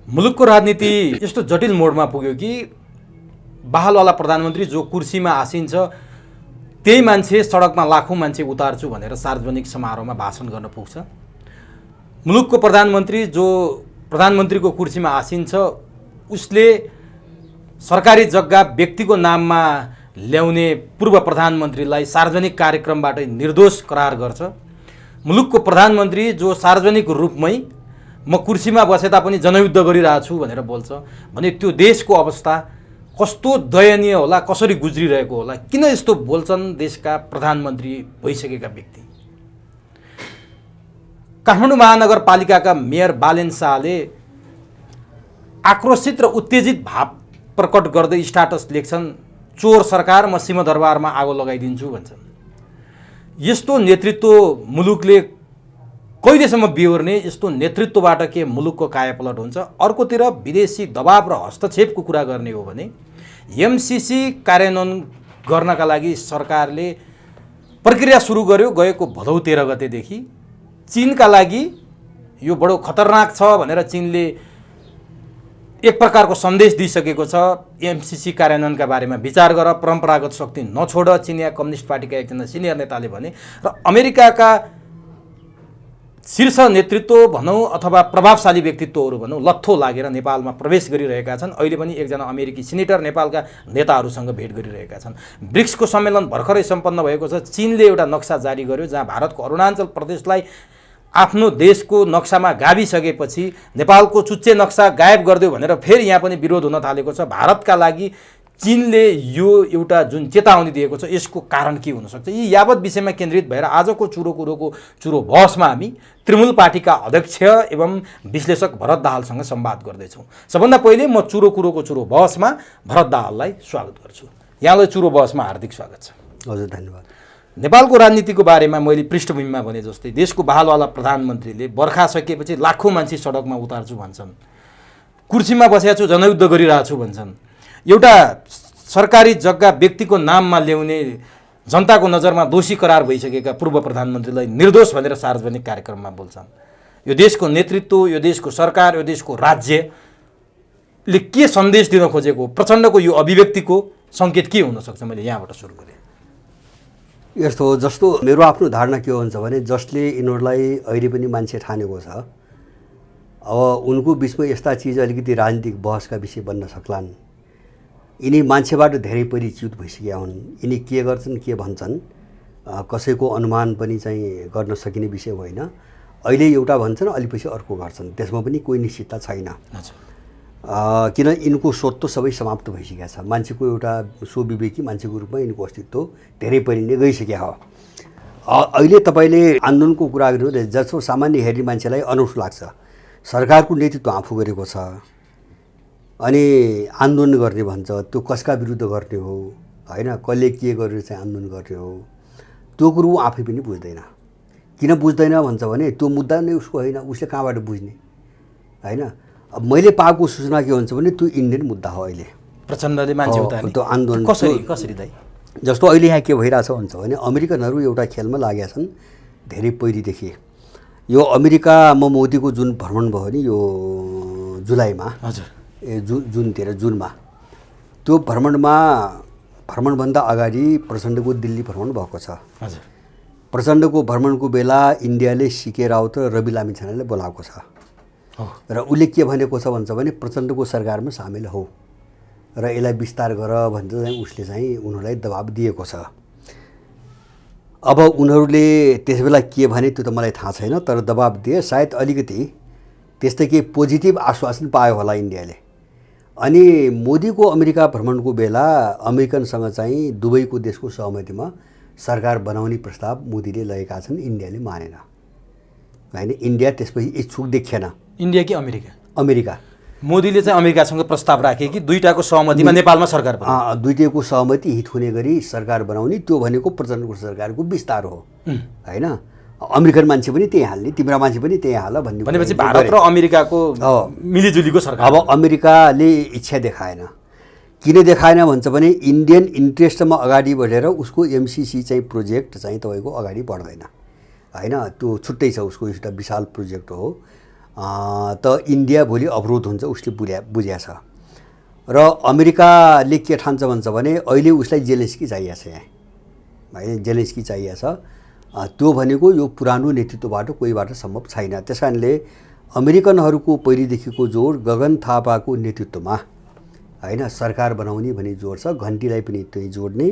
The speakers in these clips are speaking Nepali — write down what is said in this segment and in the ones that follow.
मुलुकको राजनीति यस्तो जटिल मोडमा पुग्यो कि बहालवाला प्रधानमन्त्री जो कुर्सीमा आसीन्छ त्यही मान्छे सडकमा लाखौँ मान्छे उतार्छु भनेर सार्वजनिक समारोहमा भाषण गर्न पुग्छ। मुलुकको प्रधानमन्त्री जो प्रधानमन्त्रीको कुर्सीमा आसीन्छ उसले सरकारी जग्गा व्यक्तिको नाममा ल्याउने पूर्व प्रधानमन्त्रीलाई सार्वजनिक कार्यक्रमबाट निर्दोष करार गर्छ। मुलुकको प्रधानमन्त्री जो सार्वजनिक रूपमै म कुर्सीमा बसे तापनि जनयुद्ध गरिरहेछु भनेर बोल्छ भने त्यो देशको अवस्था कस्तो दयनीय होला, कसरी गुज्रिरहेको होला, किन यस्तो बोल्छन् देशका प्रधानमन्त्री भइसकेका व्यक्ति। काठमाडौँ महानगरपालिकाका मेयर बालेन शाहले आक्रोशित र उत्तेजित भाव प्रकट गर्दै स्ट्याटस लेख्छन्, चोर सरकार म सिंहदरबारमा आगो लगाइदिन्छु भन्छन्। यस्तो नेतृत्व मुलुकले कहिलेसम्म बिहोर्ने, यस्तो नेतृत्वबाट के मुलुकको कायापलट हुन्छ। अर्कोतिर विदेशी दबाव र हस्तक्षेपको कुरा गर्ने हो भने एमसीसी कार्यान्वयन गर्नका लागि सरकारले प्रक्रिया सुरु गर्यो गएको भदौ 13 गतेदेखि। चीनका लागि यो बडो खतरनाक छ भनेर चीनले एक प्रकारको सन्देश दिइसकेको छ। एमसीसी कार्यान्वयनका बारेमा विचार गर, परम्परागत शक्ति नछोड, चिनिया कम्युनिस्ट पार्टीका एकजना सिनियर नेताले भने। र अमेरिकाका शीर्ष नेतृत्व भनौँ अथवा प्रभावशाली व्यक्तित्वहरू भनौँ लत्थो लागेर नेपालमा प्रवेश गरिरहेका छन्। अहिले पनि एकजना अमेरिकी सिनेटर नेपालका नेताहरूसँग भेट गरिरहेका छन्। ब्रिक्सको सम्मेलन भर्खरै सम्पन्न भएको छ। चीनले एउटा नक्सा जारी गर्यो जहाँ भारतको अरुणाचल प्रदेशलाई आफ्नो देशको नक्सामा गाभिसकेपछि नेपालको चुच्चे नक्सा गायब गरिदियो भनेर फेरि यहाँ पनि विरोध हुन थालेको छ। भारतका लागि चीनले यो एउटा जुन चेतावनी दिएको छ यसको कारण के हुनसक्छ, यी यावत विषयमा केन्द्रित भएर आजको चुरो बहसमा हामी तृणमूल पार्टीका अध्यक्ष एवं विश्लेषक भरत दाहालसँग संवाद गर्दैछौँ। सबभन्दा पहिले म चुरो बहसमा भरत दाहाललाई स्वागत गर्छु। यहाँलाई चुरो बहसमा हार्दिक स्वागत छ। हजुर, धन्यवाद। नेपालको राजनीतिको बारेमा मैले पृष्ठभूमिमा भने जस्तै देशको बहालवाला प्रधानमन्त्रीले बर्खा सकिएपछि लाखौँ मान्छे सडकमा उतार्छु भन्छन्, कुर्सीमा बसेको छु जनयुद्ध गरिरहेछु भन्छन्, एउटा सरकारी जग्गा व्यक्तिको नाममा ल्याउने जनताको नजरमा दोषी करार भइसकेका पूर्व प्रधानमन्त्रीलाई निर्दोष भनेर सार्वजनिक कार्यक्रममा बोल्छन्। यो देशको नेतृत्व, यो देशको सरकार, यो देशको राज्यले के सन्देश दिन खोजेको, प्रचण्डको यो अभिव्यक्तिको सङ्केत के हुनसक्छ, मैले यहाँबाट सुरु गरेँ। यस्तो हो, जस्तो मेरो आफ्नो धारणा के हुन्छ भने जसले यिनीहरूलाई अहिले पनि मान्छे ठानेको छ, अब उनको बिचमा यस्ता चिज अलिकति राजनीतिक बहसका विषय बन्न सक्लान्। यिनी मान्छेबाट धेरै परिचित भइसकेका हुन्। यिनी के गर्छन्, के भन्छन्, कसैको अनुमान पनि चाहिँ गर्न सकिने विषय होइन। अहिले एउटा भन्छन्, अलि पछि अर्को गर्छन्, त्यसमा पनि कोही निश्चितता छैन। किन यिनको स्वत्व सबै समाप्त भइसकेको छ। मान्छेको एउटा स्वविवेकी मान्छेको रूपमा यिनको अस्तित्व धेरै परिने गइसक्यो हो। अहिले तपाईँले आन्दोलनको कुरा गर्नु, जस्तो सामान्य हेर्ने मान्छेलाई अनौठो लाग्छ, सरकारको नेतृत्व आफू गरेको छ अनि आन्दोलन गर्ने भन्छ, त्यो कसका विरुद्ध गर्ने हो होइन, कसले के गरेर चाहिँ आन्दोलन गर्ने हो, त्यो कुरो आफै पनि बुझ्दैन। किन बुझ्दैन भन्छ भने त्यो मुद्दा नै उसको होइन, उसले कहाँबाट बुझ्ने होइन। अब मैले पाएको सूचना के हुन्छ भने त्यो इन्डियन मुद्दा हो। अहिले प्रचण्डले मान्छे उतार्ने त्यो आन्दोलन कसरी दाइ, जस्तो अहिले यहाँ के भइरहेछ भन्छ भने अमेरिकनहरू एउटा खेलमा लागेका छन् धेरै पहिलेदेखि। यो अमेरिकामा मोदीको जुन भ्रमण भयो नि यो जुलाईमा, हजुर जुनमा, त्यो भ्रमणभन्दा अगाडि प्रचण्डको दिल्ली भ्रमण भएको छ। हजुर, प्रचण्डको भ्रमणको बेला इन्डियाले सीके राउत र रवि लामिछानेलाई बोलाएको छ र उसले के भनेको छ भन्छ भने प्रचण्डको सरकारमा सामेल हो र यसलाई विस्तार गर भन्छ चाहिँ उसले चाहिँ उनीहरूलाई दबाब दिएको छ। अब उनीहरूले त्यस बेला के भने त्यो त मलाई थाहा छैन, तर दबाब दिए सायद अलिकति त्यस्तै केही पोजिटिभ आश्वासन पायो होला इन्डियाले। अनि मोदीको अमेरिका भ्रमणको बेला अमेरिकनसँग चाहिँ दुवैको देशको सहमतिमा सरकार बनाउने प्रस्ताव मोदीले लगेका छन्, इन्डियाले मानेन होइन। इन्डिया त्यसपछि इच्छुक देखिएन। इन्डिया कि अमेरिका? अमेरिका। मोदीले चाहिँ अमेरिकासँग प्रस्ताव राखे कि दुईटाको सहमतिमा नेपालमा सरकार बनाउने? दुईटैको सहमति हित हुने गरी सरकार बनाउने, त्यो भनेको प्रचण्डको सरकारको विस्तार हो होइन। अमेरिकन मान्छे पनि त्यही हाल्ने, तिम्रो मान्छे पनि त्यही हाल भन्ने भनेपछि भारत र अमेरिकाको मिलिजुलीको सरकार। अब अमेरिकाले इच्छा देखाएन। किन देखाएन भन्छ भने इन्डियन इन्ट्रेस्टमा अगाडि बढेर उसको एमसीसी चाहिँ प्रोजेक्ट चाहिँ तपाईँको अगाडि बढ्दैन होइन। त्यो छुट्टै छ, उसको एउटा विशाल प्रोजेक्ट हो। त इन्डिया भोलि अवरोध हुन्छ उसले बुझ्या छ। र अमेरिकाले के ठान्छ भन्छ भने अहिले उसलाई जेलेन्स्की चाहिएको छ यहाँ, है, जेलेन्स्की चाहिएको छ। त्यो भनेको यो पुरानो नेतृत्वबाट कोहीबाट सम्भव छैन। त्यस कारणले अमेरिकनहरूको पहिलेदेखिको जोड गगन थापाको नेतृत्वमा, होइन, सरकार बनाउने भन्ने जोड छ। घन्टीलाई पनि त्यही जोड्ने,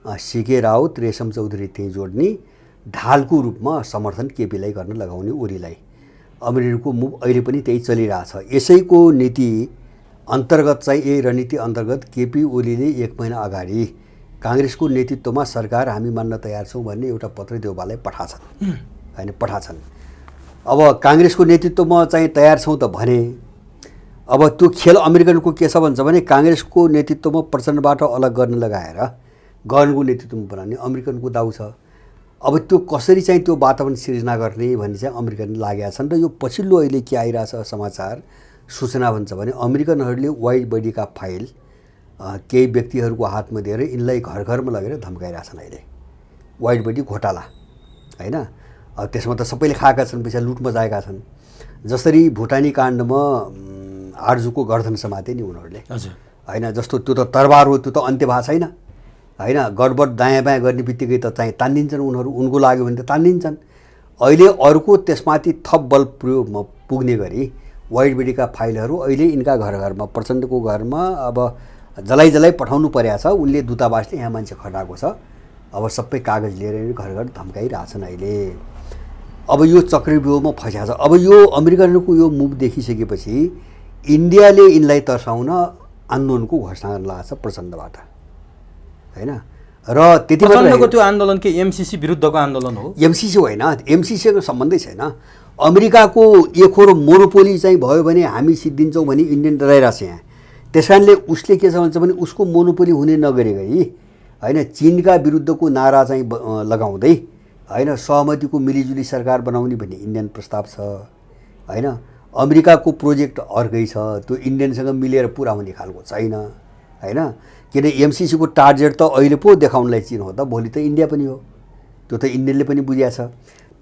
सीके राउत, रेशम चौधरी त्यही जोड्ने, ढालको रूपमा समर्थन केपीलाई गर्न लगाउने, ओलीलाई। अमेरिकाको मुभ अहिले पनि त्यही चलिरहेछ। यसैको नीति अन्तर्गत चाहिँ यही रणनीति अन्तर्गत केपी ओलीले 1 महिना अगाडि काङ्ग्रेसको नेतृत्वमा सरकार हामी मान्न तयार छौँ भन्ने एउटा पत्र देउबालाई पठाछन्, होइन, पठाछन्। अब काङ्ग्रेसको नेतृत्वमा चाहिँ तयार छौँ त भने अब त्यो खेल अमेरिकनको के छ भन्छ भने काङ्ग्रेसको नेतृत्वमा प्रचण्डबाट अलग गर्न लगाएर गवर्नरको नेतृत्वमा बनाउने अमेरिकनको दाउ छ। अब त्यो कसरी चाहिँ त्यो वातावरण सिर्जना गर्ने भन्ने चाहिँ अमेरिकन लागेका छन्। र यो पछिल्लो अहिले के आइरहेछ समाचार सूचना भन्छ भने अमेरिकनहरूले वाइड बडीका फाइल केही व्यक्तिहरूको हातमा दिएर यिनलाई घर घरमा लगेर धम्काइरहेछन् अहिले, वाइड बडी घोटाला, होइन। त्यसमा त सबैले खाएका छन्, पैसा लुट मचाएका छन्। जसरी भुटानी काण्डमा आर्जुको गर्दन समाते नि उनीहरूले, होइन, जस्तो त्यो त तरबार हो, त्यो त अन्त्य भएको छैन, होइन। गडबड दायाँ बायाँ गर्ने बित्तिकै त चाहिँ तानिदिन्छन् उनीहरू, उनको लाग्यो भने त तानिदिन्छन्। अहिले अर्को त्यसमाथि थप बल प्रयोगमा पुग्ने गरी वाइड बडीका फाइलहरू अहिले यिनका घर घरमा, प्रचण्डको घरमा अब जलाइ पठाउनु परेको छ। उनले दूतावासले यहाँ मान्छे खटाएको छ, अब सबै कागज लिएर घर घर धम्काइरहेछन् अहिले। अब यो चक्रव्यूहमा फँसेको छ। अब यो अमेरिकनको यो मुभ देखिसकेपछि इन्डियाले यिनलाई तर्साउन आन्दोलनको घोषणा गर्न लागेको छ प्रचण्डबाट, होइन। र त्यति प्रचण्डको त्यो आन्दोलन के एमसीसी विरुद्धको आन्दोलन हो? एमसीसी होइन, एमसीसीको सम्बन्धै छैन। अमेरिकाको एखोरो मोनोपोली चाहिँ भयो भने हामी सिद्धिन्छौँ भने इन्डियन डराइरहेछ यहाँ। त्यस कारणले उसले के छ भन्छ भने उसको मोनोपोली हुने नगरेकै, होइन, चीनका विरुद्धको नारा चाहिँ लगाउँदै, होइन, सहमतिको मिलिजुली सरकार बनाउने भन्ने इन्डियन प्रस्ताव छ, होइन। अमेरिकाको प्रोजेक्ट अर्कै छ, त्यो इन्डियनसँग मिलेर पुरा हुने खालको छैन, होइन। किन एमसीसीको टार्गेट त अहिले पो देखाउनलाई चीन हो त, भोलि त इन्डिया पनि हो, त्यो त इन्डियनले पनि बुझिया छ।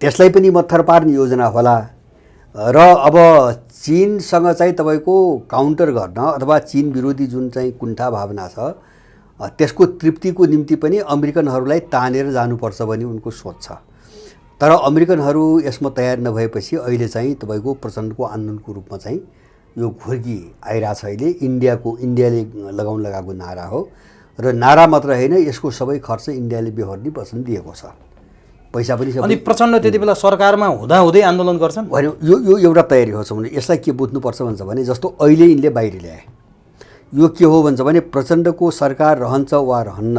त्यसलाई पनि मत्थर पार्ने योजना होला। र अब चीनसँग चाहिँ तपाईँको काउन्टर गर्न अथवा चीन विरोधी जुन चाहिँ कुण्ठा भावना छ त्यसको तृप्तिको निम्ति पनि अमेरिकनहरूलाई तानेर जानुपर्छ भन्ने उनको सोच छ। तर अमेरिकनहरू यसमा तयार नभएपछि अहिले चाहिँ तपाईँको प्रचण्डको आन्दोलनको रूपमा चाहिँ यो घुर्की आइरहेछ। अहिले इन्डियाले लगाउन लगाएको नारा हो। र नारा मात्र होइन, यसको सबै खर्च इन्डियाले बेहोर्ने वचन दिएको छ, पैसा पनि। अनि प्रचण्ड त्यति बेला सरकारमा हुँदाहुँदै आन्दोलन गर्छन् होइन, यो एउटा तयारी हो भने यसलाई के बुझ्नुपर्छ भन्छ भने जस्तो अहिले यिनले बाहिर ल्याए, यो के हो भन्छ भने प्रचण्डको सरकार रहन्छ वा रहन्न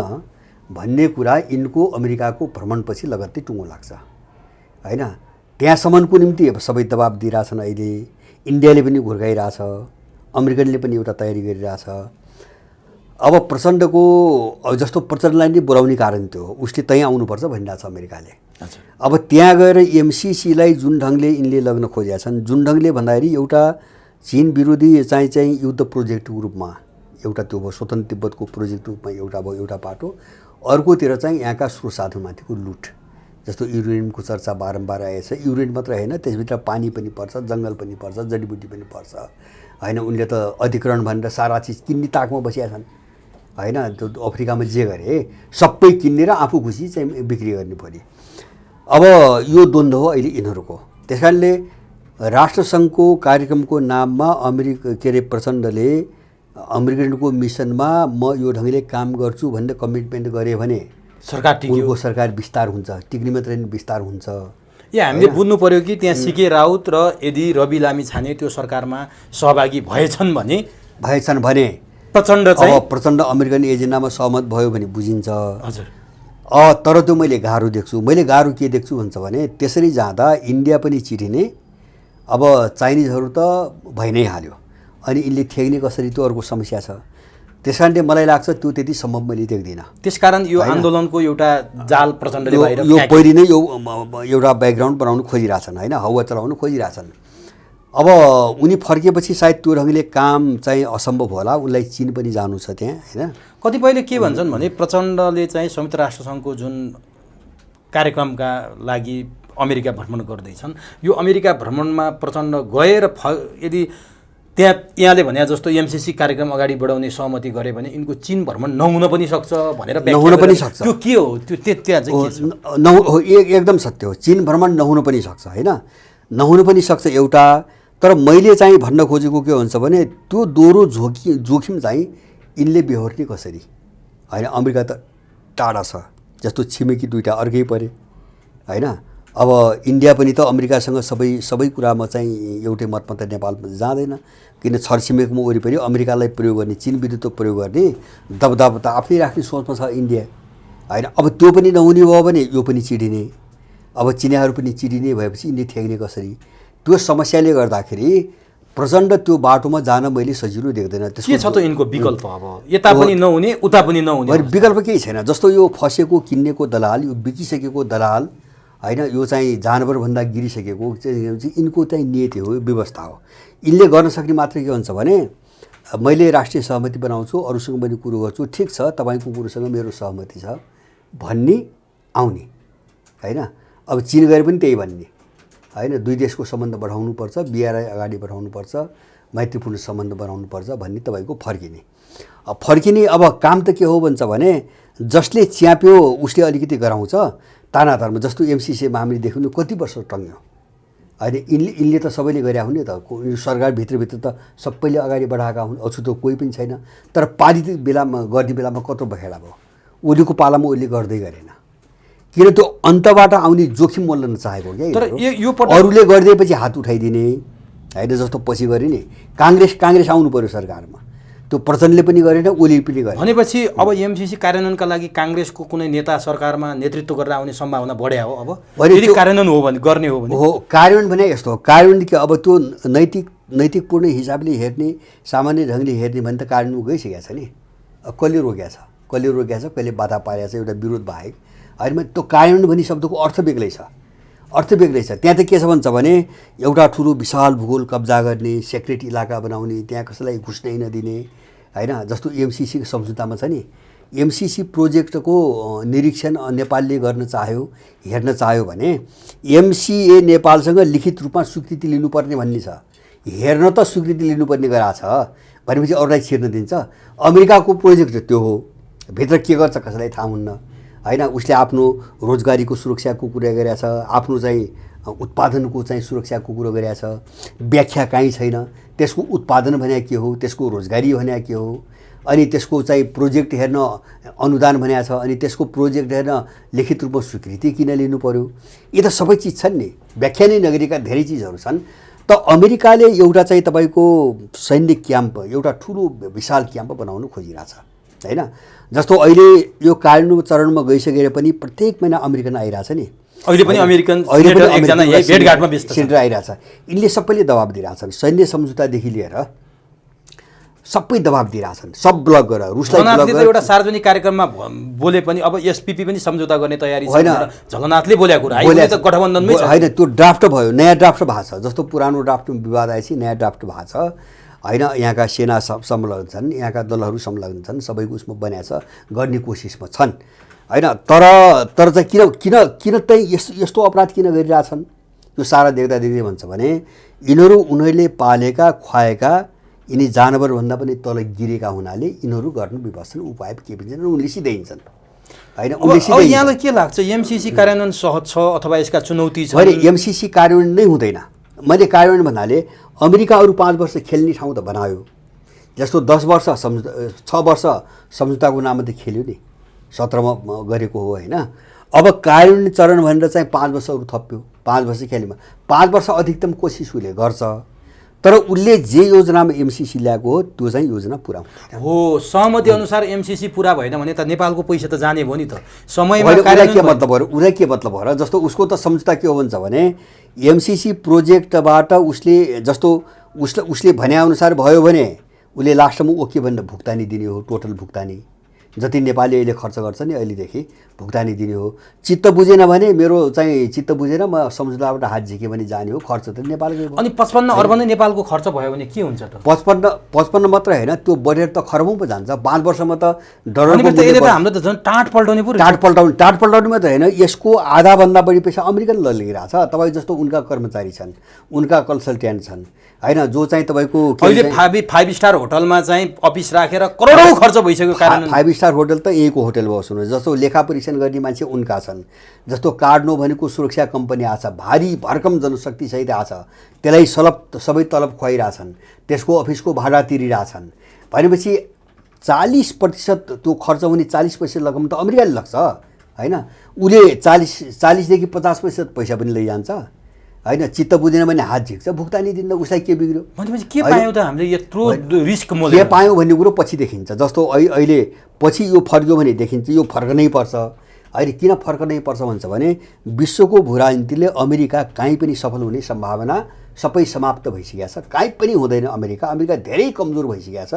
भन्ने कुरा यिनको अमेरिकाको भ्रमणपछि लगत्तै टुङ्गो लाग्छ, होइन। त्यहाँसम्मको निम्ति अब सबै दबाब दिइरहेछन् अहिले। इन्डियाले पनि घुर्काइरहेछ, अमेरिकनले पनि एउटा तयारी गरिरहेछ। अब प्रचण्डको जस्तो प्रचण्डलाई नै बोलाउने कारण त्यो हो, उसले त्यहीँ आउनुपर्छ भनिरहेछ अमेरिकाले। अब त्यहाँ गएर एमसीसीलाई जुन ढङ्गले यिनले लग्न खोजेका छन्, जुन ढङ्गले भन्दाखेरि एउटा चीन विरोधी चाहिँ युद्ध प्रोजेक्टको रूपमा एउटा त्यो भयो, स्वतन्त्र तिब्बतको प्रोजेक्टको रूपमा एउटा भयो एउटा पाटो। अर्कोतिर चाहिँ यहाँका स्रोत साधनमाथिको लुट, जस्तो युरेनियमको चर्चा बारम्बार आएछ। युरेनियम मात्र होइन, त्यसभित्र पानी पनि पर्छ, जङ्गल पनि पर्छ, जडीबुटी पनि पर्छ, होइन। उनले त अधिकरण भनेर सारा चिज किन्ने ताकमा बसिया छन्, होइन। त्यो अफ्रिकामा जे गरे सबै किन्ने र आफू खुसी चाहिँ बिक्री गर्ने पऱ्यो। अब यो द्वन्द्व हो अहिले यिनीहरूको। त्यस कारणले राष्ट्रसङ्घको कार्यक्रमको नाममा प्रचण्डले अमेरिकनको मिसनमा म यो ढङ्गले काम गर्छु भन्ने कमिटमेन्ट गरे भने उनको सरकार विस्तार हुन्छ, टिक्ने मात्रै होइन विस्तार हुन्छ। हामीले बुझ्नु पर्यो कि त्यहाँ सीके राउत र यदि रवि लामिछाने त्यो सरकारमा सहभागी भएछन् भने प्रचण्ड अमेरिकन एजेन्डामा सहमत भयो भने बुझिन्छ। हजुर। तर त्यो मैले गाह्रो देख्छु। मैले गाह्रो के देख्छु भन्छ भने त्यसरी जाँदा इन्डिया पनि चिटिने, अब चाइनिजहरू त भइ नै हाल्यो, अनि यिनले थ्याक्ने कसरी त्यो अर्को समस्या छ। त्यस कारणले मलाई लाग्छ त्यो त्यति सम्भव मैले देख्दिनँ। त्यसकारण यो आन्दोलनको एउटा जाल प्रचण्डले बाहिर यो पहिले नै यो एउटा ब्याकग्राउन्ड बनाउनु खोजिरहेछन्, होइन, हावा चलाउनु खोजिरहेछन्। अब उनी फर्किएपछि सायद त्यो ढङ्गले काम चाहिँ असम्भव होला, उनलाई चीन पनि जानु छ त्यहाँ, होइन। कतिपयले के भन्छन् भने प्रचण्डले चाहिँ संयुक्त राष्ट्रसङ्घको जुन कार्यक्रमका लागि अमेरिका भ्रमण गर्दैछन्। यो अमेरिका भ्रमणमा प्रचण्ड गए र यदि त्यहाँ यहाँले भने जस्तो एमसिसी कार्यक्रम अगाडि बढाउने सहमति गरे भने यिनको चीन भ्रमण नहुन पनि सक्छ भनेर नहुन पनि सक्छ। त्यो के हो त्यो त्यहाँ चाहिँ के छ? एकदम सत्य हो, चीन भ्रमण नहुन पनि सक्छ होइन, नहुन पनि सक्छ एउटा। तर मैले चाहिँ भन्न खोजेको के हुन्छ भने त्यो दोहोरो जोखिम चाहिँ यिनले बेहोर्ने कसरी होइन। अमेरिका त टाढा छ, जस्तो छिमेकी दुईटा अर्कै परे होइन। अब इन्डिया पनि त अमेरिकासँग सबै कुरामा चाहिँ एउटै मतमा त नेपाल जाँदैन, किन छरछिमेकमा वरिपरि अमेरिकालाई प्रयोग गर्ने, चीन विरुद्ध प्रयोग गर्ने दबदबा त आफै राख्ने सोचमा छ इन्डिया होइन। अब त्यो पनि नहुने भयो भने यो पनि चिडिने, अब चिनियाहरू पनि चिडिने भएपछि यिनले ठेक्ने कसरी? त्यो समस्याले गर्दाखेरि प्रचण्ड त्यो बाटोमा जान मैले सजिलो देख्दैन। के छ त यिनको विकल्प? अब यता पनि नहुने उता पनि नहुने विकल्प केही छैन। जस्तो यो फसेको किन्नेको दलाल, यो बिकिसकेको दलाल होइन, यो चाहिँ जानवरभन्दा गिरिसकेको यिनको चाहिँ नीति हो, व्यवस्था हो। यिनले गर्न सक्ने मात्र के हुन्छ भने मैले राष्ट्रिय सहमति बनाउँछु, अरूसँग पनि कुरो गर्छु, ठिक छ तपाईँको कुरोसँग मेरो सहमति छ भन्ने आउने होइन। अब चिन गएर पनि त्यही भन्ने होइन, दुई देशको सम्बन्ध बढाउनुपर्छ, बिआरआई अगाडि बढाउनुपर्छ, मैत्रीपूर्ण सम्बन्ध बनाउनुपर्छ भन्ने तपाईँको फर्किने। अब काम त के हो भन्छ भने जसले च्याप्यो उसले अलिकति गराउँछ तानातारमा। जस्तो एमसिसीमा हामीले देख्यौँ कति वर्ष टङ्ग्यो होइन। यिनले त सबैले गरे हुने त, सरकारभित्रभित्र त सबैले अगाडि बढाएका हुन्, अछु त कोही पनि छैन। तर पालित बेलामा गर्ने बेलामा कत्रो बखेडा भयो, ओलीको पालामा उसले गर्दै गरेन, किन त्यो अन्तबाट आउने जोखिम मोल्न नचाहेको क्या। तर यो अरूले गरिदिएपछि हात उठाइदिने होइन, जस्तो पछि गरे नि काङ्ग्रेस आउनु पर्यो सरकारमा, त्यो प्रचण्डले पनि गरेन, ओली पनि गरेन। भनेपछि अब एमसिसी कार्यान्वयनका लागि काङ्ग्रेसको कुनै नेता सरकारमा नेतृत्व गरेर आउने सम्भावना बढ्या हो। अब यदि कार्यान्वयन हो भने गर्ने हो भने कार्यान्वयन भने यस्तो हो, कार्यान्वयन के अब त्यो नैतिकपूर्ण हिसाबले हेर्ने, सामान्य ढङ्गले हेर्ने भने त कार्यान्वयन गइसकेको छ नि। कसले रोकेको छ, कहिले बाधा पारेको छ, एउटा विरोध बाहेक होइन। त्यो कार्यान्वयन भन्ने शब्दको अर्थ बेग्लै छ, त्यहाँ त के छ भन्छ भने एउटा ठुलो विशाल भूगोल कब्जा गर्ने, सेक्रेट इलाका बनाउने, त्यहाँ कसैलाई घुस्नै नदिने होइन। जस्तो एमसिसीको सम्झौतामा छ नि, एमसिसी प्रोजेक्टको निरीक्षण नेपालले गर्न चाह्यो, हेर्न चाह्यो भने एमसिए नेपालसँग लिखित रूपमा स्वीकृति लिनुपर्ने भन्ने छ। हेर्न त स्वीकृति लिनुपर्ने गराएको छ भनेपछि अरूलाई छिर्न दिन्छ। अमेरिकाको प्रोजेक्ट त्यो हो, भित्र के गर्छ कसैलाई थाहा हुन्न होइन। उसले आफ्नो रोजगारीको सुरक्षाको कुरा गरेको छ, आफ्नो चाहिँ उत्पादनको चाहिँ सुरक्षाको कुरो गरेको छ, व्याख्या कहीँ छैन। त्यसको उत्पादन भने के हो, त्यसको रोजगारी भने के हो, अनि त्यसको चाहिँ प्रोजेक्ट हेर्न अनुदान भनेको छ, अनि त्यसको प्रोजेक्ट हेर्न लिखित रूपमा स्वीकृति किन लिनु पर्यो? यी त सबै चिज छन् नि, व्याख्या नै नगरेका धेरै चिजहरू छन्। त अमेरिकाले एउटा चाहिँ तपाईँको सैन्य क्याम्प, एउटा ठुलो विशाल क्याम्प बनाउनु खोजिरहेछ होइन। जस्तो अहिले यो कार्यान्वयन चरणमा गइसकेर पनि प्रत्येक महिना अमेरिकन आइरहेछ नि, अहिले पनि अमेरिकन भेटघाटमा व्यस्त सेन्टर आइरहेछ। यिनले सबैले दबाब दिइरहेछन्, सैन्य सम्झौतादेखि लिएर सबै दबाब दिइरहेछन्, सब ब्लक गरेर रुसलाई एउटा सार्वजनिक कार्यक्रममा बोले पनि अब एसपीपी पनि सम्झौता गर्ने तयारी छैन, झलनाथले बोलेको कुरा त गठबन्धनमै छ होइन। त्यो ड्राफ्ट भयो, नयाँ ड्राफ्ट भएको छ। जस्तो पुरानो ड्राफ्टमा विवाद आएपछि नयाँ ड्राफ्ट भएको छ होइन। यहाँका सेना संलग्न छन्, यहाँका दलहरू संलग्न छन्, सबैको उसमा बनाएको छ, गर्ने कोसिसमा छन् होइन। तर चाहिँ किन चाहिँ यस्तो अपराध किन गरिरहेछन्? यो सारा देख्दा भन्छ भने उनीहरूले पालेका खुवाएका यिनी जानवरभन्दा पनि तल गिरेका हुनाले यिनीहरू गर्न विवश छन्, उपाय के पनि छैन, उनले सिधै हिँड्छन् होइन। यहाँलाई के लाग्छ एमसिसी कार्यान्वयन सहज छ अथवा यसका चुनौती छ? होइन, एमसिसी कार्यान्वयन नै हुँदैन। मैले कार्यान्वयन भन्नाले अमेरिकाहरू 5 वर्ष खेल्ने ठाउँ त बनायो, जस्तो 10 वर्ष 6 वर्ष सम्झौताको नाममा त खेल्यो नि, 17मा गरेको हो होइन। अब कार्यान्वयन चरण भनेर चाहिँ 5 वर्ष अरू थप्यो, 5 वर्ष खेल्नेमा 5 वर्ष अधिकतम कोसिस उसले गर्छ। तर उसले जे योजनामा एमसिसी ल्याएको हो त्यो चाहिँ योजना पुरा हो। सहमति अनुसार एमसिसी पुरा भएन भने त नेपालको पैसा त जाने भयो नि त समयमा। उसलाई के मतलब भयो र? जस्तो उसको त सम्झौता के हो भन्छ भने एमसिसी प्रोजेक्टबाट उसले भने अनुसार भयो भने उसले लास्टमा ओके भनेर भुक्तानी दिने हो, टोटल भुक्तानी जति नेपाली अहिले खर्च गर्छ नि अहिलेदेखि भुक्तानी दिने हो। चित्त बुझेन भने मेरो चाहिँ चित्त बुझेन म समुद्रबाट हात झिके भने जाने हो, खर्च त नेपालकै हो। अनि 55 अर्ब नै नेपालको खर्च भयो भने के हुन्छ त? 55 मात्र हैन, त्यो बढेर त खरबौँ पो जान्छ। 5 वर्षमा त डलरको हाम्रो त झन् टाँट पल्टाउने पो टाँट पल्टाउने मात्र हैन, यसको आधाभन्दा बढी पैसा अमेरिकन लिइरहेछ। तपाईँ जस्तो उनका कर्मचारी छन्, उनका कन्सल्टेन्ट छन् हैन, जो चाहिँ तपाईँको अहिले 5 स्टार होटलमा चाहिँ अफिस राखेर करोडौँ खर्च भइसक्यो। कारण 5 स्टार होटल त यहीँको होटल भयो। सुन्नु, जस्तो लेखा परीक्षण गर्ने मान्छे उनका छन्, जस्तो कार्डनो भनेको सुरक्षा कम्पनी आछ, भारी भरकम जनशक्ति सहित आछ, त्यसलाई सबै तलब खुवाइरहेछन्, त्यसको अफिसको भाडा तिरिरहेछन् भनेपछि 40% त्यो खर्च हुने 40% रकम त अमेरिकाले लाग्छ हैन। उसले 40 देखि 50% पैसा पनि लैजान्छ हैन। चित्त बुझेन भने हात झिक्छ, भुक्तानी दिँदा उसलाई के बिग्रियो भनेपछि के पायौ त हामीले यत्रो रिस्क मोल के पायौँ भन्ने कुरो पछि देखिन्छ। जस्तो अहिले पछि यो फर्क्यो भने देखिन्छ यो फर्कनै पर्छ। अहिले किन फर्कनै पर्छ भन्छ भने विश्वको भूराजनीतिले अमेरिका कहीँ पनि सफल हुने सम्भावना सबै समाप्त भइसकेको छ। कहीँ पनि हुँदैन अमेरिका धेरै कमजोर भइसकेको छ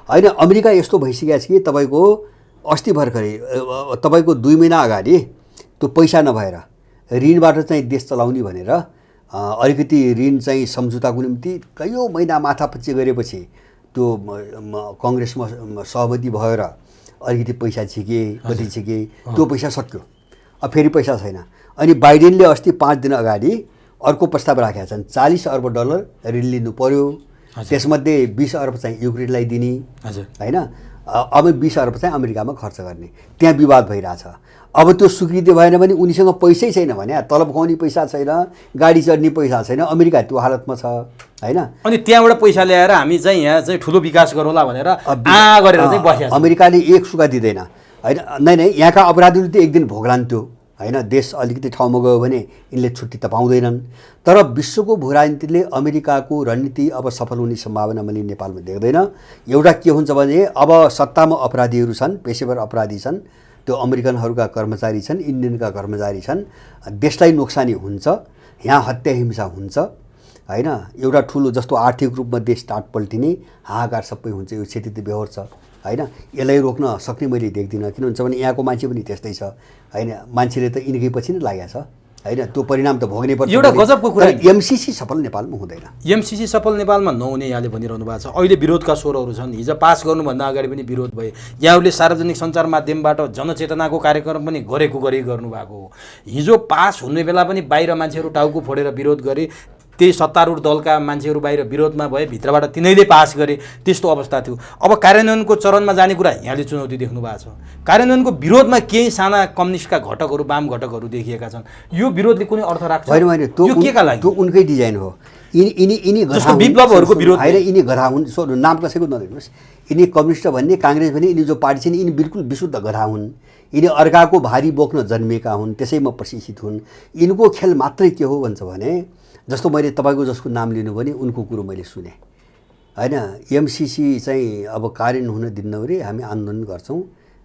हैन। अमेरिका यस्तो भइसकेको छ कि तपाईँको अस्ति भर्खरै तपाईँको 2 महिना अगाडि त्यो पैसा नभएर ऋणबाट चाहिँ देश चलाउने भनेर अलिकति ऋण चाहिँ सम्झौताको निम्ति कयौँ महिना माथापच्ची गरेपछि त्यो कङ्ग्रेसमा सहमति भएर अलिकति पैसा छिके, कति छिके, त्यो पैसा सक्यो। अब फेरि पैसा छैन। अनि बाइडेनले अस्ति 5 दिन अगाडि अर्को प्रस्ताव राखेका छन्, 40 अर्ब डलर ऋण लिनु पर्यो, त्यसमध्ये 20 अर्ब चाहिँ युक्रेनलाई दिने हैन। अब 20 अर्ब चाहिँ अमेरिकामा खर्च गर्ने। त्यहाँ विवाद भइरहेछ। अब त्यो स्वीकृति भएन भने उनीसँग पैसै छैन भने, तलब खुवाउने पैसा छैन, गाडी चढ्ने पैसा छैन, अमेरिका त्यो हालतमा छ हैन। अनि त्यहाँबाट पैसा ल्याएर हामी चाहिँ यहाँ चाहिँ ठुलो विकास गरौँला भनेर गरेर चाहिँ बस्या छ। अमेरिकाले एक सुगा दिँदैन हैन। नै यहाँका अपराधीले त एक दिन भोग्लान्थ्यो हैन। देश अलिकति ठाउँमा गयो भने यिनले छुट्टी त पाउँदैनन्। तर विश्वको भूराजनीतिले अमेरिकाको रणनीति अब सफल हुने सम्भावना मैले नेपालमा देख्दैन। एउटा के हुन्छ भने अब सत्तामा अपराधीहरू छन्, पेशेवर अपराधी छन्, त्यो अमेरिकनहरूका कर्मचारी छन्, इन्डियनका कर्मचारी छन्, देशलाई नोक्सानी हुन्छ, यहाँ हत्या हिंसा हुन्छ हैन। एउटा ठुलो जस्तो आर्थिक रूपमा देश टाट पल्टिने हाहाकार सबै हुन्छ, यो क्षति त बेहोर छ हैन। यसलाई रोक्न सक्ने मैले देख्दिनँ। किन हुन्छ भने यहाँको मान्छे पनि त्यस्तै छ हैन। मान्छेले त यिनकै पछि नै लागेको छ हैन। त्यो परिणाम त भोग्नै पर्छ। एउटा गजबको कुरा, एमसीसी सफल नेपालमा हुँदैन। एमसीसी सफल नेपालमा नहुने यहाँले भनिरहनु भएको छ। अहिले विरोधका स्वरहरू छन्। हिजो पास गर्नुभन्दा अगाडि पनि विरोध भए। यहाँहरूले सार्वजनिक सञ्चार माध्यमबाट जनचेतनाको कार्यक्रम पनि गर्नुभएको हो। हिजो पास हुने बेला पनि बाहिर मान्छेहरू टाउको फोडेर विरोध गरे। त्यही सत्तारूढ दलका मान्छेहरू बाहिर विरोधमा भए, भित्रबाट तिनैले पास गरे। त्यस्तो अवस्था थियो। अब कार्यान्वयनको चरणमा जाने कुरा यहाँले चुनौती देख्नु भएको छ। कार्यान्वयनको विरोधमा केही साना कम्युनिस्टका घटकहरू, वाम घटकहरू देखिएका छन्। यो विरोधले कुनै अर्थ राख्छ? होइन, त्यो केका लागि? त्यो उनकै डिजाइन हो। यिनी जस्तो विप्लवहरूको विरोध होइन, यिनी गधा हुन्। नाम कसैको नलिनुहोस्। यिनी कम्युनिस्ट भन्ने, काङ्ग्रेस भन्ने, यिनी जो पार्टी छन् यिनी बिल्कुल विशुद्ध गधा हुन्। यिनी अर्काको भारी बोक्न जन्मेका हुन्, त्यसैमा प्रशिक्षित हुन्। यिनको खेल मात्रै के हो भन्छ भने, जस्तो मैले तपाईँको जसको नाम लिनु भने उनको कुरो मैले सुने हैन। एमसीसी चाहिँ अब कार्यान्वयन हुन दिन्न रे, हामी आन्दोलन गर्छौँ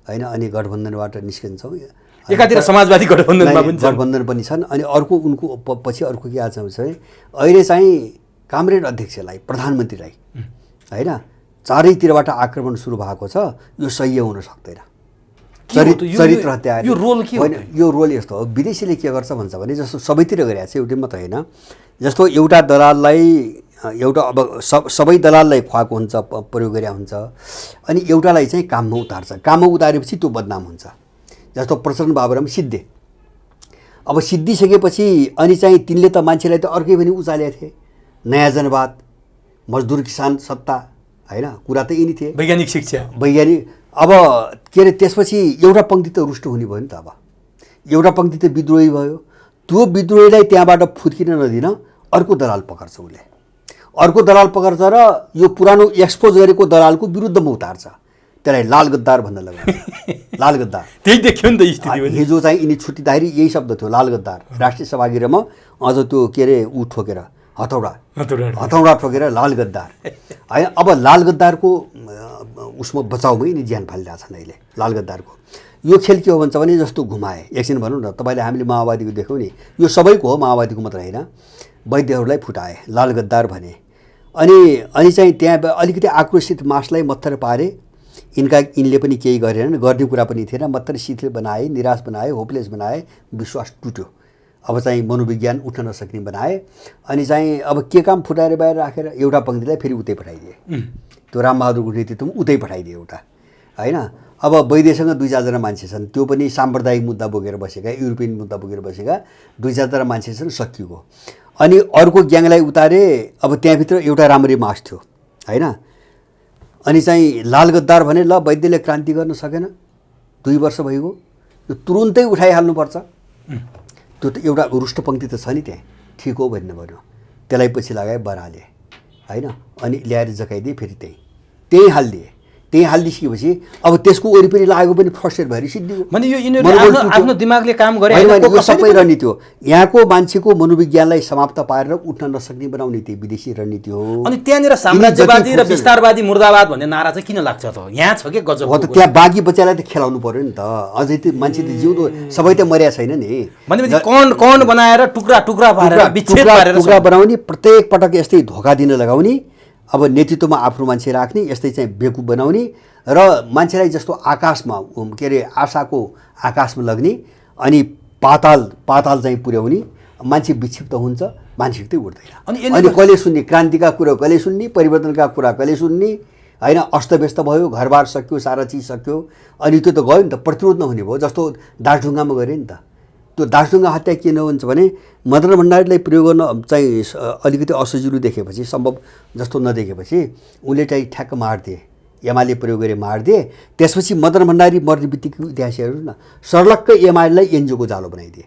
हैन। अनि गठबन्धनबाट निस्किन्छौँ। एकातिर समाजवादी गठबन्धन पनि छन्। अनि अर्को उनको पछि अर्को के आछ भने अहिले चाहिँ कामरेड अध्यक्षलाई, प्रधानमन्त्रीलाई हैन चारैतिरबाट आक्रमण सुरु भएको छ। यो सही हुन सक्दैन। चरित्र हत्या यो रोल के होइन? यो रोल यस्तो हो, विदेशीले के गर्छ भन्छ भने, जस्तो सबैतिर गरिरहेको छ, एउटै मात्र होइन। जस्तो एउटा दलाललाई अब सबै दलाललाई खुवाएको हुन्छ, प्रयोग गरेका हुन्छ, अनि एउटालाई चाहिँ काममा उतार्छ। काममा उतारेपछि त्यो बदनाम हुन्छ। जस्तो प्रचण्ड बाबुराम सिद्धे, अब सिद्धिसकेपछि अनि चाहिँ तिनले त मान्छेलाई त अर्कै पनि उचालेका थिए। नयाँ जनवाद, मजदुर किसान सत्ता हैन, कुरा त यिनी थिए। वैज्ञानिक शिक्षा, वैज्ञानिक। अब के अरे त्यसपछि एउटा पङ्क्ति त रुष्ट हुने भयो नि त। अब एउटा पङ्क्ति त विद्रोही भयो। त्यो विद्रोहीलाई त्यहाँबाट फुत्किन नदिन अर्को दलाल पकड्छ। उसले अर्को दलाल पकड्छ र यो पुरानो एक्सपोज गरेको दलालको विरुद्धमा उतार्छ। त्यसलाई लाल गद्दार भन्न लगाउँछ। लाल गद्दार त्यही देखियो नि त स्थिति। हिजो चाहिँ यिनी छुट्टिँदाखेरि यही शब्द थियो, लाल गद्दार। राष्ट्रिय सभागृहमा अझ त्यो के अरे ऊ ठोकेर, हथौडा ठोकेर लाल गद्दार होइन। अब लाल गद्दारको उसमा बचाउमै यिनी ज्यान फालिरहेछन् अहिले लाल गद्दारको। यो खेल के हो भन्छ भने, जस्तो घुमाए एकछिन भनौँ न, तपाईँले हामीले माओवादीको देख्यौँ नि, यो सबैको हो, माओवादीको मात्र होइन। वैद्यहरूलाई फुटाए, लाल गद्दार भने। अनि चाहिँ त्यहाँ अलिकति आक्रोशित मासलाई मत्थर पारे। यिनले पनि केही गरेनन्, गर्ने कुरा पनि थिएन, मात्रै शिथिल बनाए, निराश बनाए, होपलेस बनाए, विश्वास टुट्यो। अब चाहिँ मनोविज्ञान उठ्न नसक्ने बनाए। अनि चाहिँ अब के काम फुटाएर बाहिर राखेर एउटा पङ्क्तिलाई फेरि उतै पठाइदिए। त्यो रामबहादुरको नेतृत्वमा उतै पठाइदिए एउटा, होइन। अब वैदेशसँग 2-4 जना मान्छे छन्, त्यो पनि साम्प्रदायिक मुद्दा बोकेर बसेका, युरोपियन मुद्दा बोकेर बसेका 2-4 जना मान्छे छन्, सकिएको। अनि अर्को ग्याङलाई उतारे। अब त्यहाँभित्र एउटा राम्ररी मास थियो, होइन। अनि चाहिँ लाल गद्दार भने ल वैद्यले क्रान्ति गर्न सकेन, 2 वर्ष भइगयो, यो तुरुन्तै उठाइहाल्नुपर्छ। त्यो त एउटा रुष्ट पङ्क्ति त छ नि त्यहाँ, ठिक हो भन्नु पर्यो। त्यसलाई पछि लगाए बराले, होइन। अनि ल्याएर जगाइदिए, फेरि त्यही हालिदिए। त्यही हालिदिसकेपछि अब त्यसको वरिपरि लागेको पनि फ्रस्ट्रेट भएर सिद्धियो। भने यो यिनीहरूले आफ्नो दिमागले काम गरे होइन, यो सबै रणनीति हो। यहाँको मान्छेको मनोविज्ञानलाई समाप्त पारेर उठ्न नसक्ने बनाउने त्यो विदेशी रणनीति हो। अनि त्यहाँनिर साम्राज्यवादी र विस्तारवादी मुर्दाबाद भन्ने नारा चाहिँ किन लाग्छ त? यहाँ छ के गजब हो त, त्यहाँ बाँकी बच्चालाई त खेलाउनु पर्यो नि त। अझै त्यो मान्छे त जिउँदो सबै त मर्या छैन नि। भनेपछि कण बनाएर टुक्रा पारेर विच्छेद पारेर टुक्रा बनाउने, प्रत्येक पटक यस्तै धोका दिन लगाउने, अब नेतृत्वमा आफ्नो मान्छे राख्ने, यस्तै चाहिँ बेकुब बनाउने र मान्छेलाई जस्तो आकाशमा के अरे आशाको आकाशमा लग्ने, अनि पाताल चाहिँ पुर्याउने। मान्छे विक्षिप्त हुन्छ, मानसिकतै उठ्दैन। अनि कहिले सुन्ने, क्रान्तिका कुरा कहिले सुन्ने, परिवर्तनका कुरा कहिले सुन्ने, होइन। अस्तव्यस्त भयो, घरबार सक्यो, सारा चिज सक्यो। अनि त्यो त गयो नि त, प्रतिरोध नहुने भयो। जस्तो दासढुङ्गामा गरे नि त। त्यो दासढुङ्गा हत्या किन हुन्छ भने मदन भण्डारीलाई प्रयोग गर्न चाहिँ अलिकति असजिलो देखेपछि, सम्भव जस्तो नदेखेपछि उनले चाहिँ ठ्याक्क मारिदिए, एमाले प्रयोग गरे मारिदिए। त्यसपछि मदन भण्डारी मर्ने बित्तिकै इतिहास हेर्नु न, सर्लक्कै एमालेलाई एनजिओको जालो बनाइदिए।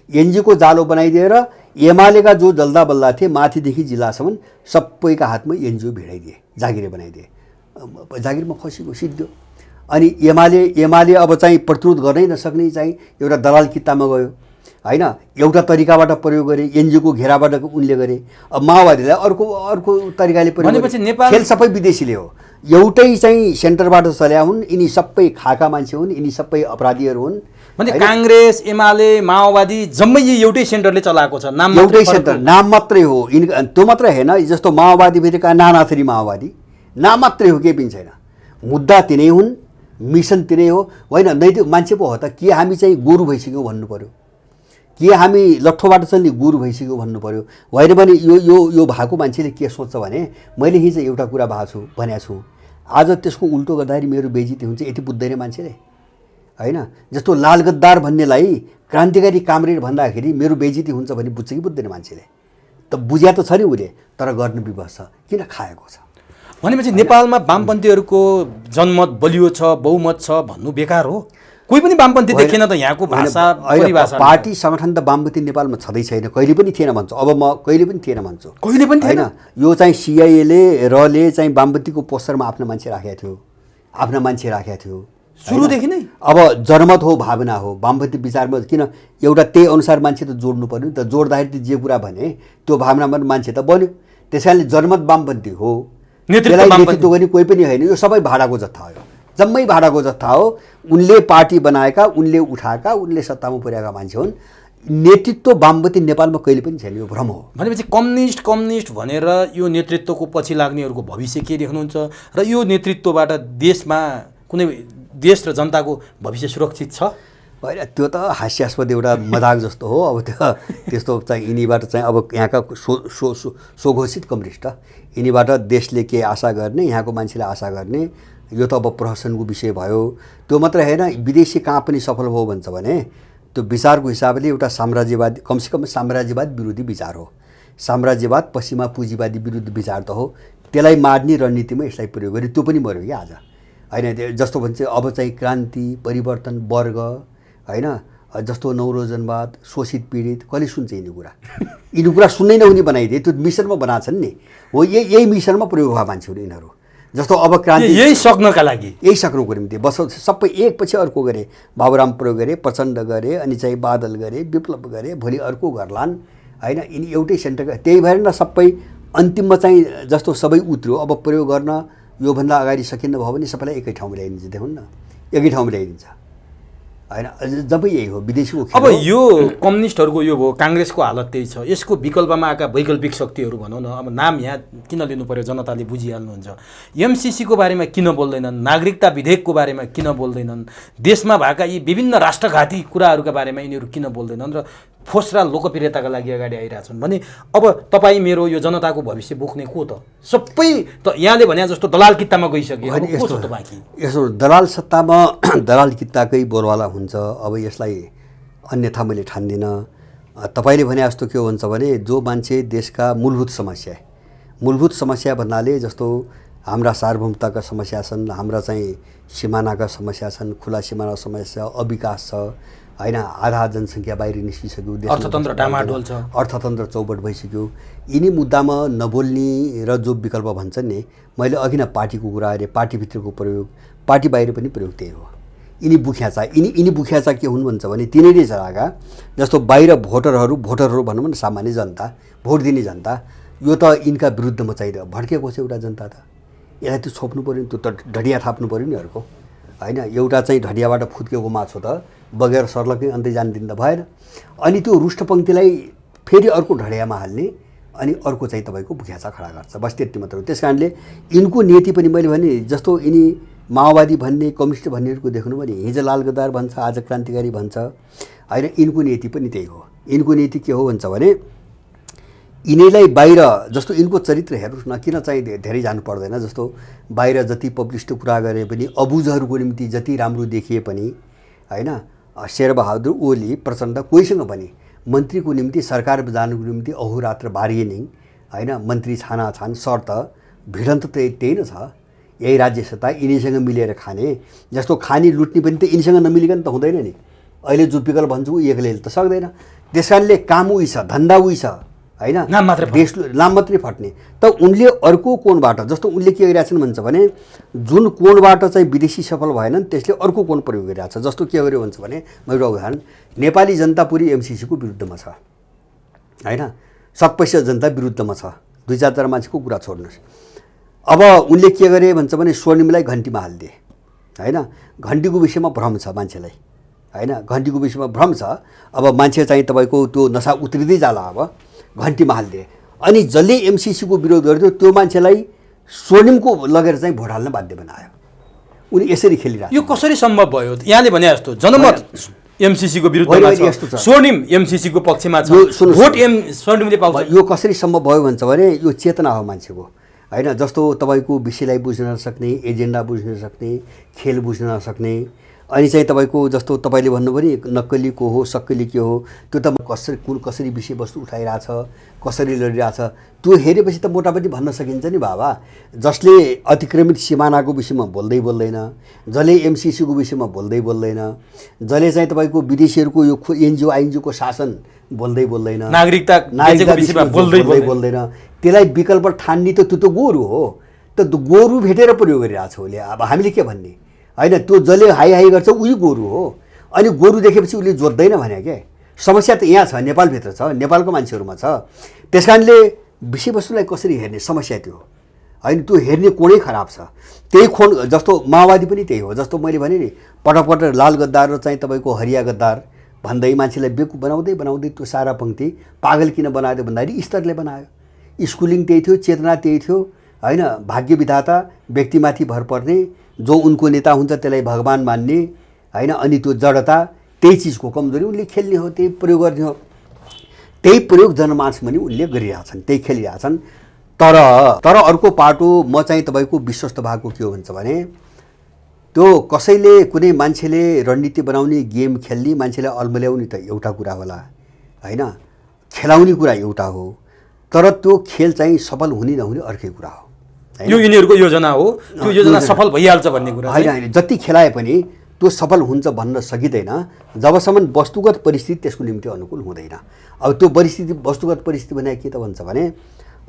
एनजिओको जालो बनाइदिएर एमालेका जो जल्दा बल्दा थिए माथिदेखि जिल्लासम्म सबैका हातमा एनजिओ भिडाइदिए, जागिरे बनाइदिए। जागिरमा फसेको सिद्धियो। अनि एमाले अब चाहिँ प्रतिरोध गर्नै नसक्ने चाहिँ एउटा दलाल कित्तामा गयो, होइन। एउटा तरिकाबाट प्रयोग गरे, एनजिओको घेराबाट उनले गरे। अब माओवादीलाई अर्को तरिकाले प्रयोग गरे। खेल सबै विदेशीले हो। एउटै चाहिँ सेन्टरबाट चल्या हुन्, यिनी सबै खाका मान्छे हुन्, यिनी सबै अपराधीहरू हुन्। भने काङ्ग्रेस, एमाले, माओवादी जम्मै एउटै सेन्टरले चलाएको छ, नाम एउटै सेन्टर, नाम मात्रै हो। त्यो मात्रै होइन, जस्तो माओवादीभित्रका नानाथरी माओवादी नाम मात्रै हो, केही पनि छैन। मुद्दा तिनै हुन्, मिसन तिनै हो, होइन। नैतिक मान्छे पो हो त। के हामी चाहिँ गोरु भइसक्यौँ भन्नु पर्यो, के हामी लट्ठोबाट चल्ने गोरु भइसक्यो भन्नु पर्यो। होइन भने यो भएको मान्छेले के सोच्छ भने मैले हिजो एउटा कुरा भनेको छु, आज त्यसको उल्टो गर्दाखेरि मेरो बेइज्जती हुन्छ, यति बुझ्दैन मान्छेले, होइन। जस्तो लाल गद्दार भन्नेलाई क्रान्तिकारी कामरेड भन्दाखेरि मेरो बेइज्जती हुन्छ भने बुझ्छ कि बुझ्दैन मान्छेले? त बुझ्या त छ नि उसले, तर गर्न विवश छ, किन खाएको छ। भनेपछि नेपालमा वामपन्थीहरूको जनमत बलियो छ, बहुमत छ भन्नु बेकार हो। कोही पनि वामपन्थी देखिएन त यहाँको भाषा परिभाषा। पार्टी सङ्गठन त वामपन्थी नेपालमा छँदै छैन, कहिले पनि थिएन भन्छु। अब म कहिले पनि थिएन भन्छु, कहिले पनि होइन। यो चाहिँ सिआइएले रले चाहिँ वामपन्थीको पोस्टरमा आफ्नो मान्छे राखेको थियो, सुरुदेखि नै। अब जनमत हो, भावना हो, वामपन्थी विचारमा किन एउटा त्यही अनुसार मान्छे त जोड्नु पर्यो नि त। जोड्दाखेरि त जे कुरा भने त्यो भावनामा मान्छे त बन्यो। त्यस कारणले जनमत वामपन्थी हो, नेतृत्व गर्ने कोही पनि होइन। यो सबै भाडाको जत्था हो, जम्मै भाडाको जत्था हो। उनले पार्टी बनाएका, उनले उठाएका, उनले सत्तामा पुर्याएका मान्छे हुन्। नेतृत्व वामपन्थी नेपालमा कहिले पनि छैन, यो भ्रम हो। भनेपछि कम्युनिस्ट भनेर यो नेतृत्वको पछि लाग्नेहरूको भविष्य के देख्नुहुन्छ र यो नेतृत्वबाट देशमा कुनै देश र जनताको भविष्य सुरक्षित छ? होइन, त्यो त हास्यास्पद एउटा मजाक जस्तो हो। अब त्यस्तो चाहिँ यिनीबाट चाहिँ अब यहाँका स्वघोषित कम्युनिस्ट, यिनीबाट देशले के आशा गर्ने, यहाँको मान्छेले आशा गर्ने, यो त अब प्रहसनको विषय भयो। त्यो मात्रै होइन, विदेशी कहाँ पनि सफल भयो भन्छ भने त्यो विचारको हिसाबले एउटा साम्राज्यवादी, कमसेकम साम्राज्यवाद विरोधी विचार हो। साम्राज्यवाद पश्चिमा पुँजीवादी विरुद्ध विचार त हो। त्यसलाई मार्ने रणनीतिमा यसलाई प्रयोग गरे, त्यो पनि मर्यो कि आज, होइन। जस्तो भन्छ अब चाहिँ क्रान्ति, परिवर्तन, वर्ग, होइन। जस्तो नवरोजनवाद, शोषित पीडित, कहिले सुन्छ यिनी कुरा सुन्नै नहुने बनाइदिए। त्यो मिसनमा बनाछन् नि, हो। यही मिसनमा प्रयोग भए मान्छे हुन् यिनीहरू। जस्तो अब क्रान्ति यही सक्नको निम्ति सबै एकपछि अर्को गरे। बाबुराम प्रयोग गरे, प्रचण्ड गरे, अनि चाहिँ बादल गरे, विप्लव गरे, भोलि अर्को गर्लान्, होइन। यिनी एउटै सेन्टर, त्यही भएर न सबै अन्तिममा चाहिँ जस्तो सबै उत्रियो। अब प्रयोग गर्न योभन्दा अगाडि सकिन्न भयो भने सबैलाई एकै ठाउँमा ल्याइदिन्छ, देखौँ न, एकै ठाउँमा ल्याइदिन्छ। होइन जब यही हो विदेशीको अब खेल हो। यो कम्युनिस्टहरूको यो भयो, काङ्ग्रेसको हालत त्यही छ। यसको विकल्पमा आएका वैकल्पिक शक्तिहरू भनौँ न, अब नाम यहाँ किन लिनु पर्यो, जनताले बुझिहाल्नुहुन्छ। एमसिसीको बारेमा किन बोल्दैनन्, नागरिकता विधेयकको बारेमा किन बोल्दैनन्, देशमा भएका यी विभिन्न राष्ट्रघाती कुराहरूका बारेमा यिनीहरू किन बोल्दैनन् र फोस र लोकप्रियताका लागि अगाडि आइरहेछन् भने अब तपाईँ मेरो यो जनताको भविष्य बोक्ने को त? सबै त यहाँले भने जस्तो दलाल कित्तामा गइसक्यो। अब को छ त बाँकी? यसो दलाल सत्तामा दलाल कित्ताकै बोलवाला हुन्छ। अब यसलाई अन्यथा मैले ठान्दिनँ। तपाईँले भने जस्तो के हुन्छ भने जो मान्छे देशका मूलभूत समस्या भन्नाले जस्तो हाम्रा सार्वभौमताका समस्या छन्, हाम्रा चाहिँ सिमानाका समस्या छन्, खुला सिमाना समस्या, अविकास छ, होइन, आधा जनसङ्ख्या बाहिर निस्किसक्यो, अर्थतन्त्र डामाडोल छ, अर्थतन्त्र चौपट भइसक्यो। यिनी मुद्दामा नबोल्ने र जो विकल्प भन्छन् नि, मैले अघि नै पार्टीको कुरा गरेँ, पार्टीभित्रको प्रयोग, पार्टी बाहिर पनि प्रयोग त्यही हो। यिनी बुख्याचा के हुन् भन्छ भने तिनीहरूले चलाएका जस्तो बाहिर भोटरहरू भनौँ न, सामान्य जनता, भोट दिने जनता, यो त यिनका विरुद्ध मचाइदियो भड्केको छ एउटा जनता। त यसलाई त्यो छोप्नु पऱ्यो नि, त्यो त ढडिया थाप्नु पऱ्यो नि अर्को, होइन। एउटा चाहिँ ढडियाबाट फुत्केको माछो त बगेर सर्लकै अन्त्य जान दिँदा भएन। अनि त्यो रुष्ट पङ्क्तिलाई फेरि अर्को ढडियामा हाल्ने, अनि अर्को चाहिँ तपाईँको भुख्याचा खडा गर्छ, बस त्यति मात्र हो। त्यस कारणले यिनको नीति पनि मैले भने जस्तो यिनी माओवादी भन्ने, कम्युनिस्ट भन्नेहरूको देख्नु भने हिजो लाल गद्दार भन्छ, आज क्रान्तिकारी भन्छ, होइन। यिनको नीति पनि त्यही हो। यिनको नीति के हो भन्छ भने यिनीलाई बाहिर जस्तो यिनको चरित्र हेर्नुहोस् न, किन चाहिँ धेरै जानु पर्दैन। जस्तो बाहिर जति पब्लिस्ट कुरा गरे पनि, अबुझहरूको निम्ति जति राम्रो देखिए पनि, होइन, शेरबहादुर ओली प्रचण्ड कोहीसँग पनि मन्त्रीको निम्ति, सरकार जानुको निम्ति अहोरात्र बार्गेनिङ, होइन, मन्त्री छानाछान, शर्त, भिडन्त त्यही न छ। यही राज्य सत्ता यिनीसँग मिलेर खाने, जस्तो खानी लुट्ने पनि त यिनीसँग नमिलिकन त हुँदैन नि। अहिले जो विकल्प भन्छु ऊ एक्लै त सक्दैन। त्यस कारणले काम उही छ, धन्दा उही छ, होइन, नाम मात्रै फट्ने। त उनले अर्को कोणबाट, जस्तो उनले के गरिरहेछन् भन्छ भने जुन कोणबाट चाहिँ विदेशी सफल भएनन् त्यसले अर्को कोण प्रयोग गरिरहेछ। जस्तो के गर्यो भन्छ भने म एउटा उदाहरण, नेपाली जनता पुरै एमसिसीको विरुद्धमा छ, होइन, 70% जनता विरुद्धमा छ, 2-4 मान्छेको कुरा छोड्नुहोस्। अब उनले के गरे भन्छ भने स्वर्णिमलाई घन्टीमा हालिदिए, होइन। घन्टीको विषयमा भ्रम छ मान्छेलाई, होइन, घन्टीको विषयमा भ्रम छ। अब मान्छे चाहिँ तपाईँको त्यो नसा उत्रिँदै जाला, अब घन्टीमा हालिदिए। अनि जसले एमसिसीको विरोध गर्थ्यो त्यो मान्छेलाई स्वर्णिमको लगेर चाहिँ भोट हाल्न बाध्य बनायो। उनी यसरी खेलिरहेको। यो कसरी सम्भव भयो? यहाँले भने जस्तो जनमत एमसिसीको विरुद्धमा छ, स्वर्णिम एमसिसीको पक्षमा छ, भोट स्वर्णिमले पाउँछ। यो कसरी सम्भव भयो भन्छ भने यो चेतना हो मान्छेको, होइन। जस्तो तपाईँको विषयलाई बुझ्न नसक्ने, एजेन्डा बुझ्न नसक्ने, खेल बुझ्न नसक्ने, अनि चाहिँ तपाईँको जस्तो तपाईँले भन्नुभयो नि नक्कली को हो, सक्कली के हो, त्यो त कसरी विषयवस्तु उठाइरहेछ, कसरी लडिरहेछ, त्यो हेरेपछि त मोटामोटी भन्न सकिन्छ नि बाबा। जसले अतिक्रमित सिमानाको विषयमा बोल्दैन, जसले एमसिसीको विषयमा बोल्दैन, जसले चाहिँ तपाईँको विदेशीहरूको यो एनजिओ आइएनजिओको शासन बोल्दैन, नागरिकता विषयमा बोल्दैन, त्यसलाई विकल्प ठान्ने त त्यो त गोरु हो। त गोरु भेटेर प्रयोग गरिरहेछ उसले। अब हामीले के भन्ने, होइन। त्यो जसले हाई गर्छ उही गोरु हो। अनि गोरु देखेपछि उसले जोत्दैन भने के, समस्या त यहाँ छ, नेपालभित्र छ, नेपालको मान्छेहरूमा छ। त्यस कारणले विषयवस्तुलाई कसरी हेर्ने समस्या त्यो, होइन। त्यो हेर्ने कोणै खराब छ। त्यही कोण जस्तो माओवादी पनि त्यही हो। जस्तो मैले भने नि पटक लाल गद्दार र चाहिँ तपाईँको हरिया गद्दार भन्दै मान्छेलाई बेकु बनाउँदै त्यो सारा पङ्क्ति पागल किन बनायो भन्दाखेरि स्तरले बनायो। स्कुलिङ त्यही थियो, चेतना त्यही थियो, होइन। भाग्य विधाता व्यक्तिमाथि भर पर्ने, जो उनको नेता हुन्छ त्यसलाई भगवान मान्ने, होइन। अनि त्यो जडता त्यही चिजको कमजोरी उनले खेल्ने हो, त्यही प्रयोग गर्ने हो। त्यही प्रयोग जनमानसमा नि उनले गरिरहेछन्, त्यही खेलिरहेछन्। तर अर्को पाटो म चाहिँ तपाईँको विश्वस्त भएको के हो भन्छ भने त्यो कसैले कुनै मान्छेले रणनीति बनाउने, गेम खेल्ने, मान्छेलाई अल्मल्याउने त एउटा कुरा होला, होइन, खेलाउने कुरा एउटा हो। तर त्यो खेल चाहिँ सफल हुने नहुने अर्कै कुरा हो। यो यिनीहरूको योजना हो, त्यो योजना सफल भइहाल्छ भन्ने कुरा होइन। जति खेलाए पनि त्यो सफल हुन्छ भन्न सकिँदैन जबसम्म वस्तुगत परिस्थिति त्यसको निम्ति अनुकूल हुँदैन। अब त्यो वस्तुगत परिस्थिति भने के त भन्छ भने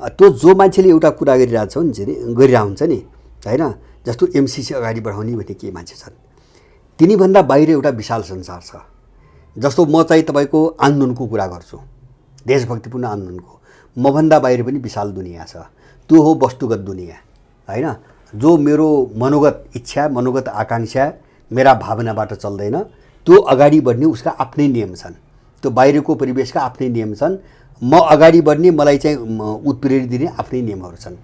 त्यो जो मान्छेले एउटा कुरा गरिरहेको हुन्छ नि, होइन। जस्तो एमसिसी अगाडि बढाउने भन्ने के मान्छे छन्, तिनीभन्दा बाहिर एउटा विशाल संसार छ। जस्तो म चाहिँ तपाईँको आन्दोलनको कुरा गर्छु, देशभक्तिपूर्ण आन्दोलनको, मभन्दा बाहिर पनि विशाल दुनियाँ छ। त्यो हो वस्तुगत दुनियाँ, होइन। जो मेरो मनोगत इच्छा, मनोगत आकाङ्क्षा, मेरा भावनाबाट चल्दैन, त्यो अगाडि बढ्ने उसका आफ्नै नियम छन्, त्यो बाहिरको परिवेशका आफ्नै नियम छन्। म अगाडि बढ्ने, मलाई चाहिँ उत्प्रेरित दिने आफ्नै नियमहरू छन्।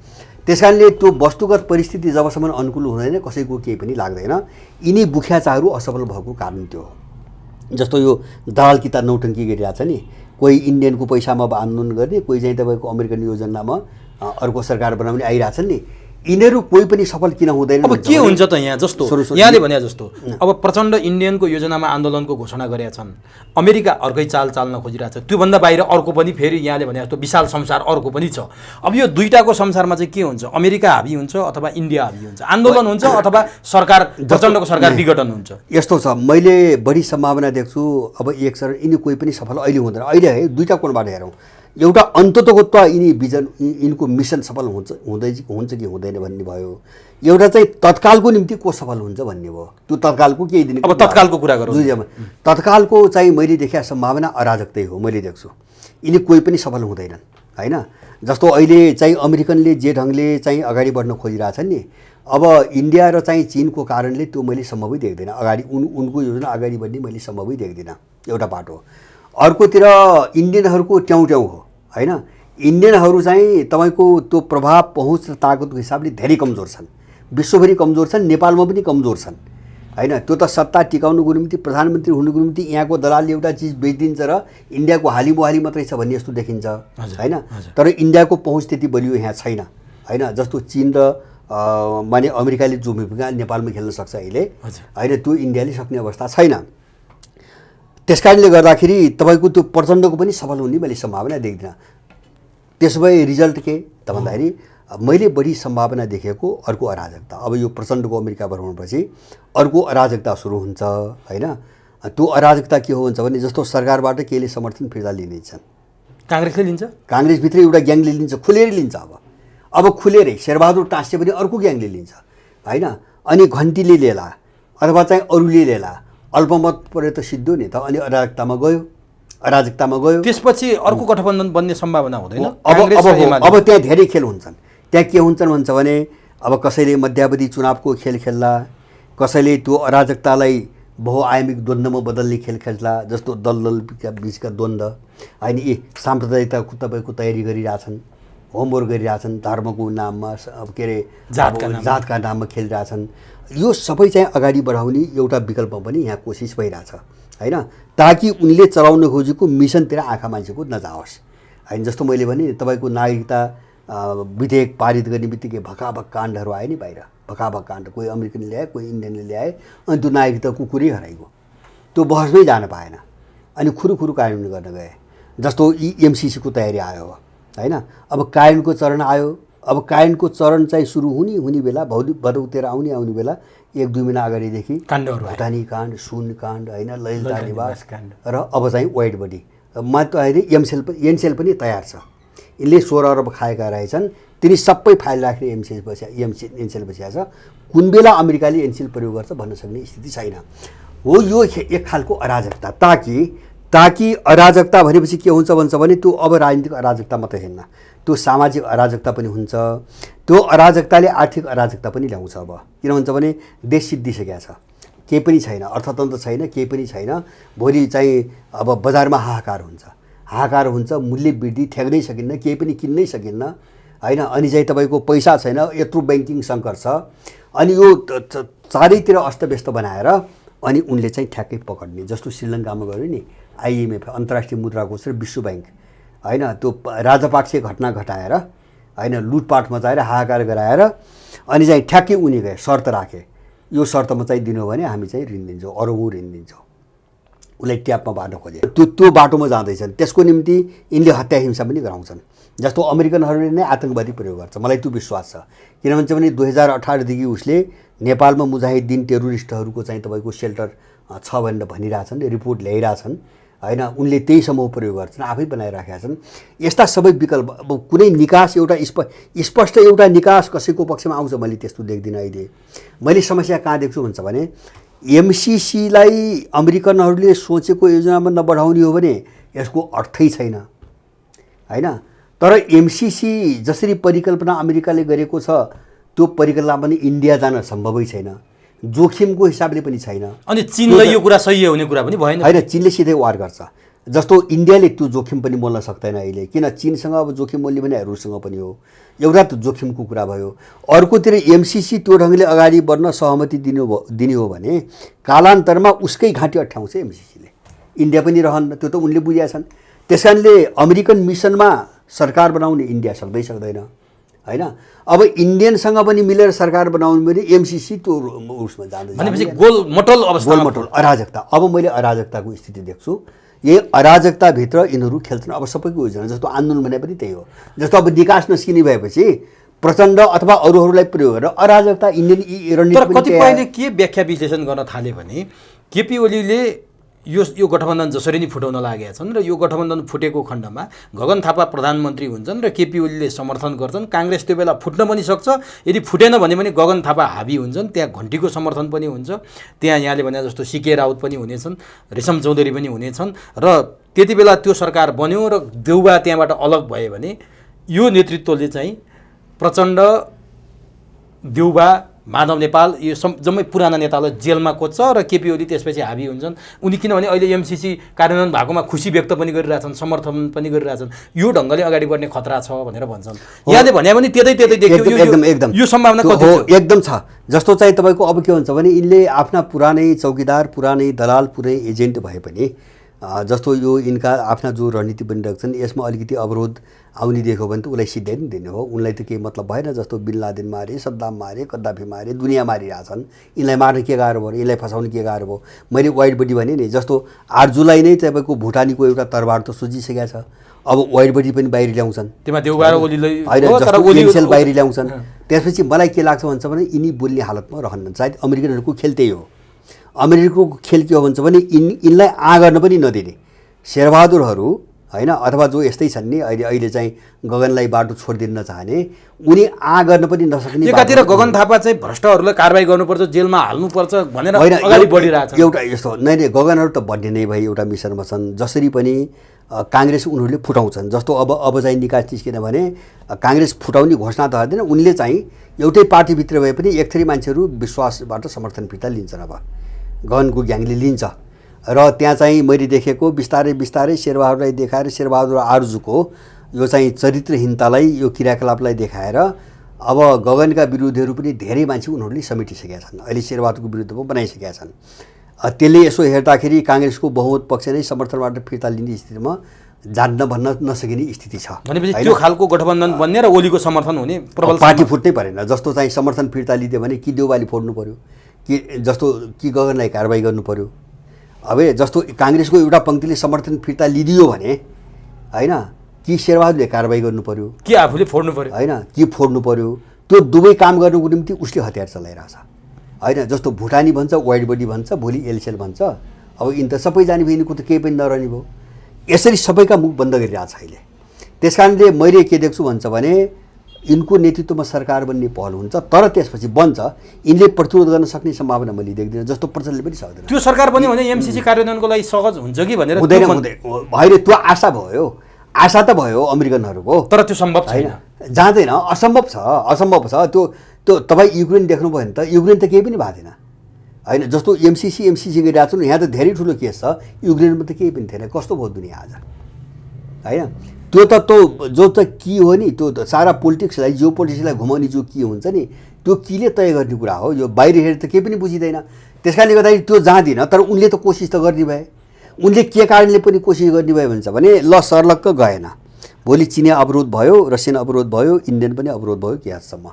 त्यस कारणले त्यो वस्तुगत परिस्थिति जबसम्म अनुकूल हुँदैन कसैको केही पनि लाग्दैन। यिनी बुख्याचाहरू असफल भएको कारण त्यो हो। जस्तो यो दलाल किता नौटङ्की गरिरहेछ नि, कोही इन्डियनको पैसामा आन्दोलन गर्ने, कोही चाहिँ तपाईँको अमेरिकन योजनामा अर्को सरकार बनाउने आइरहेछन् नि, यिनीहरू कोही पनि सफल किन हुँदैन? अब के हुन्छ त यहाँ? जस्तो यहाँले भने जस्तो अब प्रचण्ड इन्डियनको योजनामा आन्दोलनको घोषणा गरेका छन्, अमेरिका अर्कै चाल चाल्न खोजिरहेछ, त्योभन्दा बाहिर अर्को पनि फेरि यहाँले भने जस्तो विशाल संसार अर्को पनि छ। अब यो दुईटाको संसारमा चाहिँ के हुन्छ? अमेरिका हाबी हुन्छ अथवा इन्डिया हाबी हुन्छ, आन्दोलन हुन्छ अथवा सरकार, प्रचण्डको सरकार विघटन हुन्छ। यस्तो छ, मैले बढी सम्भावना देख्छु। अब एक सर यिनी कोही पनि सफल अहिले हुँदैन। अहिले है दुईटा कोणबाट हेरौँ। एउटा अन्ततोगत्व यिनी विजन, यिनको मिसन सफल हुन्छ कि हुँदैन भन्ने भयो। एउटा चाहिँ तत्कालको निम्ति को सफल हुन्छ भन्ने भयो। त्यो तत्कालको केही दिन, अब तत्कालको कुरा गरौँ। तत्कालको चाहिँ मैले देखेको सम्भावना अराजकतै हो। मैले देख्छु यिनी कोही पनि सफल हुँदैनन् होइन। जस्तो अहिले चाहिँ अमेरिकनले जे ढङ्गले चाहिँ अगाडि बढ्न खोजिरहेछन् नि, अब इन्डिया र चाहिँ चिनको कारणले त्यो मैले सम्भवै देख्दिनँ। अगाडि उनको योजना अगाडि बढ्ने मैले सम्भवै देख्दिनँ। एउटा बाटो। अर्कोतिर इन्डियनहरूको ट्याउट्याउ हो होइन। इन्डियनहरू चाहिँ तपाईँको त्यो प्रभाव, पहुँच र ताकतको हिसाबले धेरै कमजोर छन्, विश्वभरि कमजोर छन्, नेपालमा पनि कमजोर छन् होइन। त्यो त सत्ता टिकाउनुको निम्ति, प्रधानमन्त्री हुनुको निम्ति यहाँको दलालले एउटा चिज बेचिदिन्छ र इन्डियाको हालिमुहाली मात्रै छ भन्ने जस्तो देखिन्छ होइन। तर इन्डियाको पहुँच त्यति बलियो यहाँ छैन होइन। जस्तो चिन र माने अमेरिकाले जो भूमिका नेपालमा खेल्न सक्छ अहिले होइन, त्यो इन्डियाले सक्ने अवस्था छैन। त्यस कारणले गर्दाखेरि तपाईँको त्यो प्रचण्डको पनि सफल हुने मैले सम्भावना देख्दिनँ। त्यसो भए रिजल्ट के त भन्दाखेरि मैले बढी सम्भावना देखेको अर्को अराजकता। अब यो प्रचण्डको अमेरिका भ्रमणपछि अर्को अराजकता सुरु हुन्छ होइन। त्यो अराजकता के हो भन्छ भने, जस्तो सरकारबाट केहीले समर्थन फिर्ता लिनेछन्, काङ्ग्रेसले लिन्छ, काङ्ग्रेसभित्रै एउटा ग्याङले लिन्छ, खुलेरै लिन्छ। अब खुलेरै शेरबहादुर टाँसे पनि अर्को ग्याङले लिन्छ होइन। अनि घन्टीले लिएला अथवा चाहिँ अरूले लिएला, अल्पमत परे त सिद्धो नि त, अनि अराजकतामा गयो। त्यसपछि अर्को गठबन्धन बन्ने सम्भावना हुँदैन। अब त्यहाँ धेरै खेल हुन्छन्। त्यहाँ के हुन्छन् भन्छ भने, अब कसैले मध्यावधि चुनावको खेल खेल्ला, कसैले त्यो अराजकतालाई बहुआयामिक द्वन्द्वमा बदल्ने खेल खेल्ला। जस्तो दलका बिचका द्वन्द्व होइन, यी साम्प्रदायिकताको तपाईँको तयारी गरिरहेछन्, होमवर्क गरिरहेछन्, धर्मको नाममा के अरे जातका नाममा खेलिरहेछन्। यो सबै चाहिँ अगाडि बढाउने एउटा विकल्प पनि यहाँ कोसिस भइरहेछ होइन, ताकि उनले चलाउन खोजेको मिसनतिर आँखा मान्छेको नजाओस् होइन। जस्तो मैले भने तपाईँको नागरिकता विधेयक पारित गर्ने बित्तिकै भकाभक काण्डहरू आयो नि बाहिर, भकाभक काण्ड, कोही अमेरिकनले ल्याए, कोही इन्डियनले ल्याए, अनि त्यो नागरिकता कुकुरै हराइगयो। त्यो बहसमै जान पाएन, अनि खुरुखुरु कानुन गर्न गए। जस्तो एमसिसीको तयारी आयो होइन। अब कानुनको चरण आयो। अब कानुनको चरण चाहिँ सुरु हुने बेला, भदौतिर आउने बेला 1-2 महिना अगाडिदेखि भुटानी काण्ड, सुन काण्ड होइन, ललिता निवास र अब चाहिँ वाइट बडी मात्र अहिले एनसेल पनि तयार छ। यिनले 16 अरब खाएका रहेछन्। तिनी सबै फाइल राखेर एनसेल बसिया छ। कुन बेला अमेरिकाले एनसेल प्रयोग गर्छ भन्न सक्ने स्थिति छैन हो। यो एक खालको अराजकता। ताकि अराजकता भनेपछि के हुन्छ भन्छ भने, त्यो अब राजनीतिक अराजकता मात्रै होइन, त्यो सामाजिक अराजकता पनि हुन्छ। त्यो अराजकताले आर्थिक अराजकता पनि ल्याउँछ। अब किन भन्छ भने, देश सिद्धिसकेको छ, केही पनि छैन, अर्थतन्त्र छैन, केही पनि छैन। भोलि चाहिँ अब बजारमा हाहाकार हुन्छ, मूल्य वृद्धि ठेक्नै सकिन्न, केही पनि किन्नै सकिन्न होइन। अनि चाहिँ तपाईँको पैसा छैन, यत्रो ब्याङ्किङ सङ्कट छ। अनि यो चारैतिर अस्तव्यस्त बनाएर अनि उनले चाहिँ ठ्याक्कै पकड्ने। जस्तो श्रीलङ्कामा गयो नि, IMF अन्तर्राष्ट्रिय मुद्रा कोष र विश्व ब्याङ्क होइन, त्यो राजपाक्से घटना घटाएर होइन, लुटपाट मचाएर हाहाकार गराएर अनि चाहिँ ठ्याक्कै उनी गए, शर्त राखे, यो शर्तमा चाहिँ दिनु भने हामी चाहिँ ऋण दिन्छौँ, अरबौँ ऋण दिन्छौँ। उसलाई ट्यापमा बाटो खोजे, त्यो बाटोमा जाँदैछन्। त्यसको निम्ति यिनले हत्या हिंसा पनि गराउँछन्। जस्तो अमेरिकनहरूले नै आतङ्कवादी प्रयोग गर्छ, मलाई त्यो विश्वास छ। किन भन्छ भने 2018 देखि उसले नेपालमा मुजाहिद्दिन टेरोरिस्टहरूको चाहिँ तपाईँको सेल्टर छ भनेर भनिरहेछन्, रिपोर्ट ल्याइरहेछन् होइन। उनले त्यही समूह प्रयोग गर्छन्, आफै बनाइराखेका छन्। यस्ता सबै विकल्प, अब कुनै निकास, एउटा स्पष्ट एउटा निकास कसैको पक्षमा आउँछ मैले त्यस्तो देख्दिनँ अहिले। मैले समस्या कहाँ देख्छु भन्छ भने, एमसिसीलाई अमेरिकनहरूले सोचेको योजनामा नबढाउने हो भने यसको अर्थै छैन होइन। तर एमसिसी जसरी परिकल्पना अमेरिकाले गरेको छ, त्यो परिकल्पना पनि इन्डिया जान सम्भवै छैन। जोखिमको हिसाबले पनि छैन। अनि चीनलाई यो कुरा सही हुने कुरा पनि भएन। होइन, चीनले सिधै वार गर्छ। जस्तो इन्डियाले त्यो जोखिम पनि मोल्न सक्दैन अहिले, किन चीनसँग अब जोखिम मोल्ने भने रुससँग पनि हो। एउटा त जोखिमको कुरा भयो। अर्कोतिर एमसिसी त्यो ढङ्गले अगाडि बढ्न सहमति दिने हो भने कालान्तरमा उसकै घाँटी अठ्याउँछ एमसिसीले। इन्डिया पनि रहन्न, त्यो त उनले बुझेका छन्। त्यस कारणले अमेरिकन मिसनमा सरकार बनाउने इन्डिया सक्दैन होइन। अब इन्डियनसँग पनि मिलेर सरकार बनाउनु भने एमसिसी त्यो उसमा जाँदैन भनेपछि गोलमटोल अवस्था, गोलमटोल अराजकता। अब मैले अराजकताको स्थिति देख्छु। यही अराजकताभित्र यिनीहरू खेल्छन्। अब सबैको योजना जस्तो आन्दोलन भने पनि त्यही हो। जस्तो अब निकास नस्किने भएपछि प्रचण्ड अथवा अरूहरूलाई प्रयोग गरेर अराजकता इन्डियन रणनीति। तर कतिपयले के व्याख्या विश्लेषण गर्न थाले भने केपी ओलीले यो गठबन्धन जसरी नै फुटाउन लागेका छन् र यो गठबन्धन फुटेको खण्डमा गगन थापा प्रधानमन्त्री हुन्छन् र केपी ओलीले समर्थन गर्छन्। काङ्ग्रेस त्यो बेला फुट्न पनि सक्छ, यदि फुटेन भने पनि गगन थापा हाबी हुन्छन्, त्यहाँ घन्टीको समर्थन पनि हुन्छ, त्यहाँ यहाँले भने जस्तो सीके राउत पनि हुनेछन्, रेशम चौधरी पनि हुनेछन् र त्यति बेला त्यो सरकार बन्यो र देउबा त्यहाँबाट अलग भयो भने यो नेतृत्वले चाहिँ प्रचण्ड, देउबा, माधव नेपाल यो जम्मै पुराना नेतालाई जेलमा कोच्छ र केपी ओली त्यसपछि हाबी हुन्छन्। उनी किनभने अहिले एमसिसी कार्यान्वयन भएकोमा खुसी व्यक्त पनि गरिरहेछन्, समर्थन पनि गरिरहेछन्, यो ढङ्गले अगाडि बढ्ने खतरा छ भनेर भन्छन्। यहाँले भने पनि त्यतै देखियो एकदम यो सम्भावना हो, एकदम छ। जस्तो चाहिँ तपाईँको अब के हुन्छ भने यिनले आफ्ना पुरानै चौकीदार, पुरानै दलाल, पुरै एजेन्ट भए पनि जस्तो यो यिनका आफ्ना जो रणनीति बनिरहेको छन् यसमा अलिकति अवरोध आउने देख्यो भने त उसलाई सिधै नै दिने हो। उनलाई त केही मतलब भएन। जस्तो बिन लादेन मारे, सद्दाम मारे, कद्दाफी मारे, दुनियाँ मारिरहेछन्। यिनलाई मार्न के गाह्रो भयो, यिनलाई फसाउन के गाह्रो भयो। मैले वाइट बडी भने नि, जस्तो 8 जुलाई नै तपाईँको भुटानीको एउटा तरबार त सुझिसकेको छ। अब वाइट बडी पनि बाहिर ल्याउँछन्, त्यसमा देउबा र ओलीलाई एनसेल बाहिर ल्याउँछन्। त्यसपछि मलाई के लाग्छ भन्छ भने यिनी बोल्ने हालतमा रहन्न। सायद अमेरिकनहरूको खेल त्यही हो। अमेरिकाको खेल के हो भन्छ भने यिनलाई गर्न पनि नदिने शेरबहादुरहरू होइन, अथवा जो यस्तै छन् नि अहिले चाहिँ गगनलाई बाटो छोडिदिन नचाहने, उनी गर्न पनि नसक्ने। एकातिर गगन थापा चाहिँ भ्रष्टहरूलाई कारबाही गर्नुपर्छ, जेलमा हाल्नुपर्छ भनेर अगाडि बढिरहेछ। एउटा यस्तो नै गगनहरू त बढ्ने नै भए एउटा मिसनमा छन्। जसरी पनि काङ्ग्रेस उनीहरूले फुटाउँछन्। जस्तो अब चाहिँ निकास निस्किन भने काङ्ग्रेस फुटाउने घोषणा त गर्दैन, उनले चाहिँ एउटै पार्टीभित्र भए पनि एक थरी मान्छेहरू विश्वासबाट समर्थन फिर्ता लिन्छन्। अब गगनको ग्याङले लिन्छ र त्यहाँ चाहिँ मैले देखेको बिस्तारै शेरबहादुरलाई देखाएर शेरबहादुर आर्जुको यो चाहिँ चरित्रहीनतालाई, यो क्रियाकलापलाई देखाएर अब गगनका विरोधीहरू पनि धेरै मान्छे उनीहरूले समेटिसकेका छन्। अहिले शेरबहादुरको विरुद्धमा बनाइसकेका छन्। त्यसले यसो हेर्दाखेरि काङ्ग्रेसको बहुमत पक्ष नै समर्थनबाट फिर्ता लिने स्थितिमा जान्न भन्न नसकिने स्थिति छ। भनेपछि त्यो खालको गठबन्धन बन्ने र ओलीको समर्थन हुने प्रबल पार्टी फुट्नै परेन। जस्तो चाहिँ समर्थन फिर्ता लिदियो भने कि देउबाले फोड्नु पर्यो, कि जस्तो कि गगनलाई कारबाही गर्नु पर्यो। अब जस्तो काङ्ग्रेसको एउटा पङ्क्तिले समर्थन फिर्ता लिदियो भने होइन, कि शेरबहादुरले कारबाही गर्नु पर्यो, कि आफूले फोड्नु पर्यो होइन, कि फोड्नु पर्यो। त्यो दुवै काम गर्नुको निम्ति उसले हतियार चलाइरहेछ होइन। जस्तो भुटानी भन्छ, वाइट बडी भन्छ, भोलि एलसेल भन्छ। अब यिन त सबै जाने भयो, यिनको त केही पनि नरहने भयो। यसरी सबैका मुख बन्द गरिरहेछ अहिले। त्यस कारणले मैले के देख्छु भन्छ भने यिनको नेतृत्वमा सरकार बन्ने पहल हुन्छ, तर त्यसपछि बन्छ यिनले प्रतिरोध गर्न सक्ने सम्भावना मैले देख्दिनँ। जस्तो प्रचण्डले पनि सक्दैन। त्यो सरकार बन्यो भने एमसिसी कार्यान्वयनको लागि सहज हुन्छ कि भनेर हुँदैन होइन। त्यो आशा भयो, आशा त भयो अमेरिकनहरूको, तर त्यो सम्भव छैन, जाँदैन, असम्भव छ। त्यो तपाईँ युक्रेन देख्नुभयो भने त युक्रेन त केही पनि भएको थिएन होइन। जस्तो एमसिसी गरिरहेको छन्, यहाँ त धेरै ठुलो केस छ, युक्रेनमा त केही पनि थिएन। कस्तो भयो दुनियाँ आज होइन। त्यो जो त की हो नि, त्यो सारा पोलिटिक्सलाई, जियो पोलिटिक्सलाई घुमाउने जो की हुन्छ नि, त्यो कीले तय गर्ने कुरा हो। यो बाहिर हेरेर त केही पनि बुझिँदैन। त्यस कारणले गर्दाखेरि त्यो जाँदिन। तर उनले त कोसिस त गर्ने भए। उनले के कारणले पनि कोसिस गर्ने भयो भन्छ भने ल सर्लक्क गएन। भोलि चिनिया अवरोध भयो, रसियन अवरोध भयो, इन्डियन पनि अवरोध भयो कि हदसम्म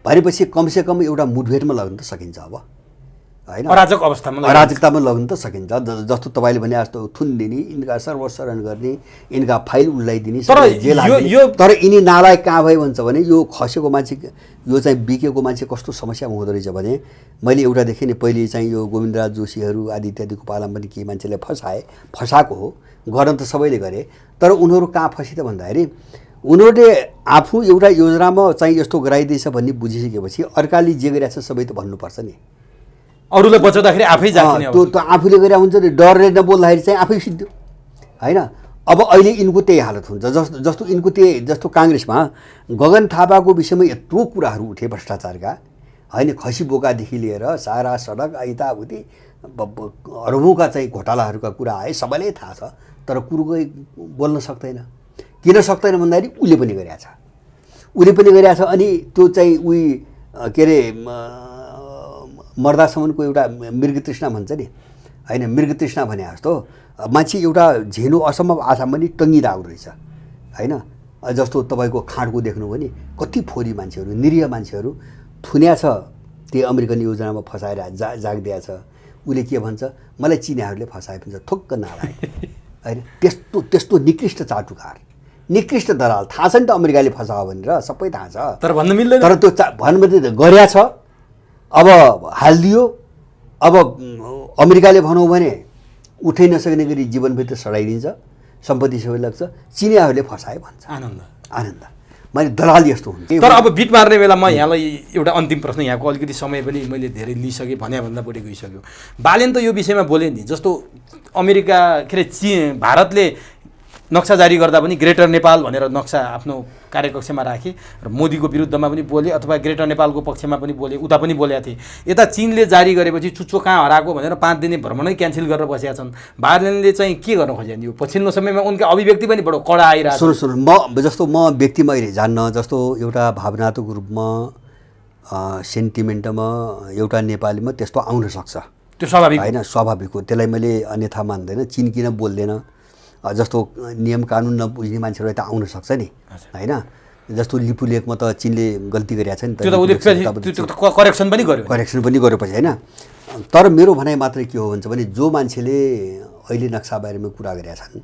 भनेपछि कमसेकम एउटा मुठभेडमा लाग्न त सकिन्छ अब होइन। अराजकतामा लग्न त सकिन्छ। जस्तो तपाईँले भने जस्तो थुनिदिने, यिनका सर्वशरण गर्ने, यिनका फाइल उल्लाइदिने, तर यिनी नालायक कहाँ भयो भन्छ भने यो खसेको मान्छे, यो चाहिँ बिकेको मान्छे कस्तो समस्यामा हुँदो रहेछ भने मैले एउटा देखेँ नि, पहिले चाहिँ यो गोविन्दराज जोशीहरू आदि इत्यादिको पालामा पनि केही मान्छेलाई फसाएको हो, गर्न त सबैले गरे। तर उनीहरू कहाँ फसे त भन्दाखेरि उनीहरूले आफू एउटा योजनामा चाहिँ यस्तो गराइदिएछ भन्ने बुझिसकेपछि अर्काले जे गरिरहेछ सबै त भन्नुपर्छ नि। अरूलाई बचाउँदाखेरि आफै जाने त्यो त आफूले गरे हुन्छ नि, डरले नबोल्दाखेरि चाहिँ आफै सिद्धियो होइन। अब अहिले यिनको त्यही हालत हुन्छ। जस्तो यिनको त्यही, जस्तो काङ्ग्रेसमा गगन थापाको विषयमा यत्रो कुराहरू उठे भ्रष्टाचारका होइन खसी बोकादेखि लिएर सारा सडक यताउति अरबौँका चाहिँ घोटालाहरूका कुरा आए सबैलाई थाहा छ तर कुरो बोल्न सक्दैन किन सक्दैन भन्दाखेरि उसले पनि गरेछ अनि त्यो चाहिँ उही के अरे मर्दासम्मको एउटा मृगतृष्णा भन्छ नि होइन मृगतृष्णा भने जस्तो मान्छे एउटा झेनो असम्भव आशामा पनि टङ्गिरहेको रहेछ होइन जस्तो तपाईँको खाँडको देख्नु भने कति फोरी मान्छेहरू निरीह मान्छेहरू थुन्या छ त्यो अमेरिकन योजनामा फसाएर जागिदिया छ उसले के भन्छ मलाई चिनियाहरूले फसाए भन्छ थोक्क नालायक होइन त्यस्तो निकृष्ट चाटुकार निकृष्ट दलाल थाहा छ नि त अमेरिकाले फसायो भनेर सबै थाहा छ तर भन्न मिल्दैन तर त्यो भन्नु गर्या छ अब हालिदियो अब अमेरिकाले भनौँ भने उठै नसक्ने गरी जीवनभित्र सडाइदिन्छ सम्पत्ति सबै लाग्छ चिनियाहरूले फसाए भन्छ आनन्द मैले दलाल यस्तो हुन्छ तर अब बिट मार्ने बेला म यहाँलाई एउटा अन्तिम प्रश्न यहाँको अलिकति समय पनि मैले धेरै लिइसकेँ भन्दा बढी गइसक्यो बालेन त यो विषयमा बोले नि जस्तो अमेरिका के अरे भारतले नक्सा जारी गर्दा पनि ग्रेटर नेपाल भनेर नक्सा आफ्नो कार्यकक्षमा राखे र मोदीको विरुद्धमा पनि बोले अथवा ग्रेटर नेपालको पक्षमा पनि बोले उता पनि बोलेका थिए यता चीनले जारी गरेपछि चुच्चो कहाँ हराएको भनेर 5 दिने भ्रमणै क्यान्सल गरेर बसेका छन् बालेनले चाहिँ के गर्न खोजेन यो पछिल्लो समयमा उनका अभिव्यक्ति पनि बडो कडा आइरहेको सुन्नु म व्यक्तिमा अहिले जान्न जस्तो एउटा भावनात्मक रूपमा सेन्टिमेन्टमा एउटा नेपालीमा त्यस्तो आउन सक्छ त्यो स्वाभाविक होइन स्वाभाविक हो त्यसलाई मैले अन्यथा मान्दैन चीन किन बोल्दैन जस्तो नियम कानुन नबुझ्ने मान्छेहरू त आउन सक्छ नि होइन जस्तो लिपु लेकमा त चीनले गल्ती गरेको छ नि त करेक्सन पनि गर्यो पछि होइन तर मेरो भनाइ मात्रै के हो भन्छ भने जो मान्छेले अहिले नक्सा बारेमा कुरा गरेका छन्